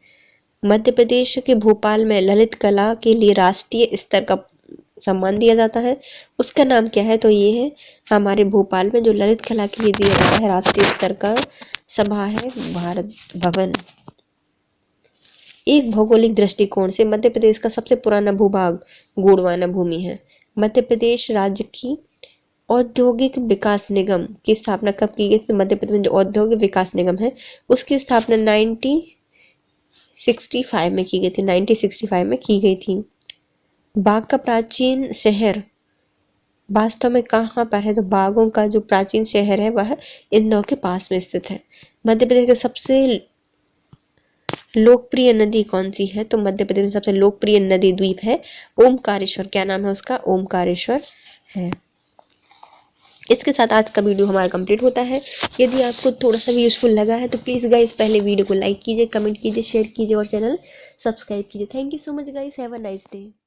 मध्य प्रदेश के भोपाल में ललित कला के लिए राष्ट्रीय स्तर का सम्मान दिया जाता है, उसका नाम क्या है? तो ये है हमारे भोपाल में जो ललित कला के लिए दिया जाता है राष्ट्रीय स्तर का सभा है भारत भवन। एक भौगोलिक दृष्टिकोण से मध्य प्रदेश का सबसे पुराना भूभाग गोंडवाना भूमि है। मध्य प्रदेश राज्य की औद्योगिक विकास निगम की स्थापना कब की गई? तो मध्य प्रदेश में जो औद्योगिक विकास निगम है उसकी स्थापना 1965 में की गई थी। 1965 में की गई थी। बाघ का प्राचीन शहर वास्तव में कहाँ पर है? तो बाघों का जो प्राचीन शहर है वह इंदौर के पास में स्थित है। मध्य प्रदेश की सबसे लोकप्रिय नदी कौन सी है? तो मध्य प्रदेश में सबसे लोकप्रिय नदी द्वीप है ओमकारेश्वर। क्या नाम है उसका? ओमकारेश्वर है। इसके साथ आज का वीडियो हमारा कंप्लीट होता है। यदि आपको थोड़ा सा भी यूजफुल लगा है तो प्लीज़ गाइस पहले वीडियो को लाइक कीजिए, कमेंट कीजिए, शेयर कीजिए और चैनल सब्सक्राइब कीजिए। Thank you so much guys, have a nice day.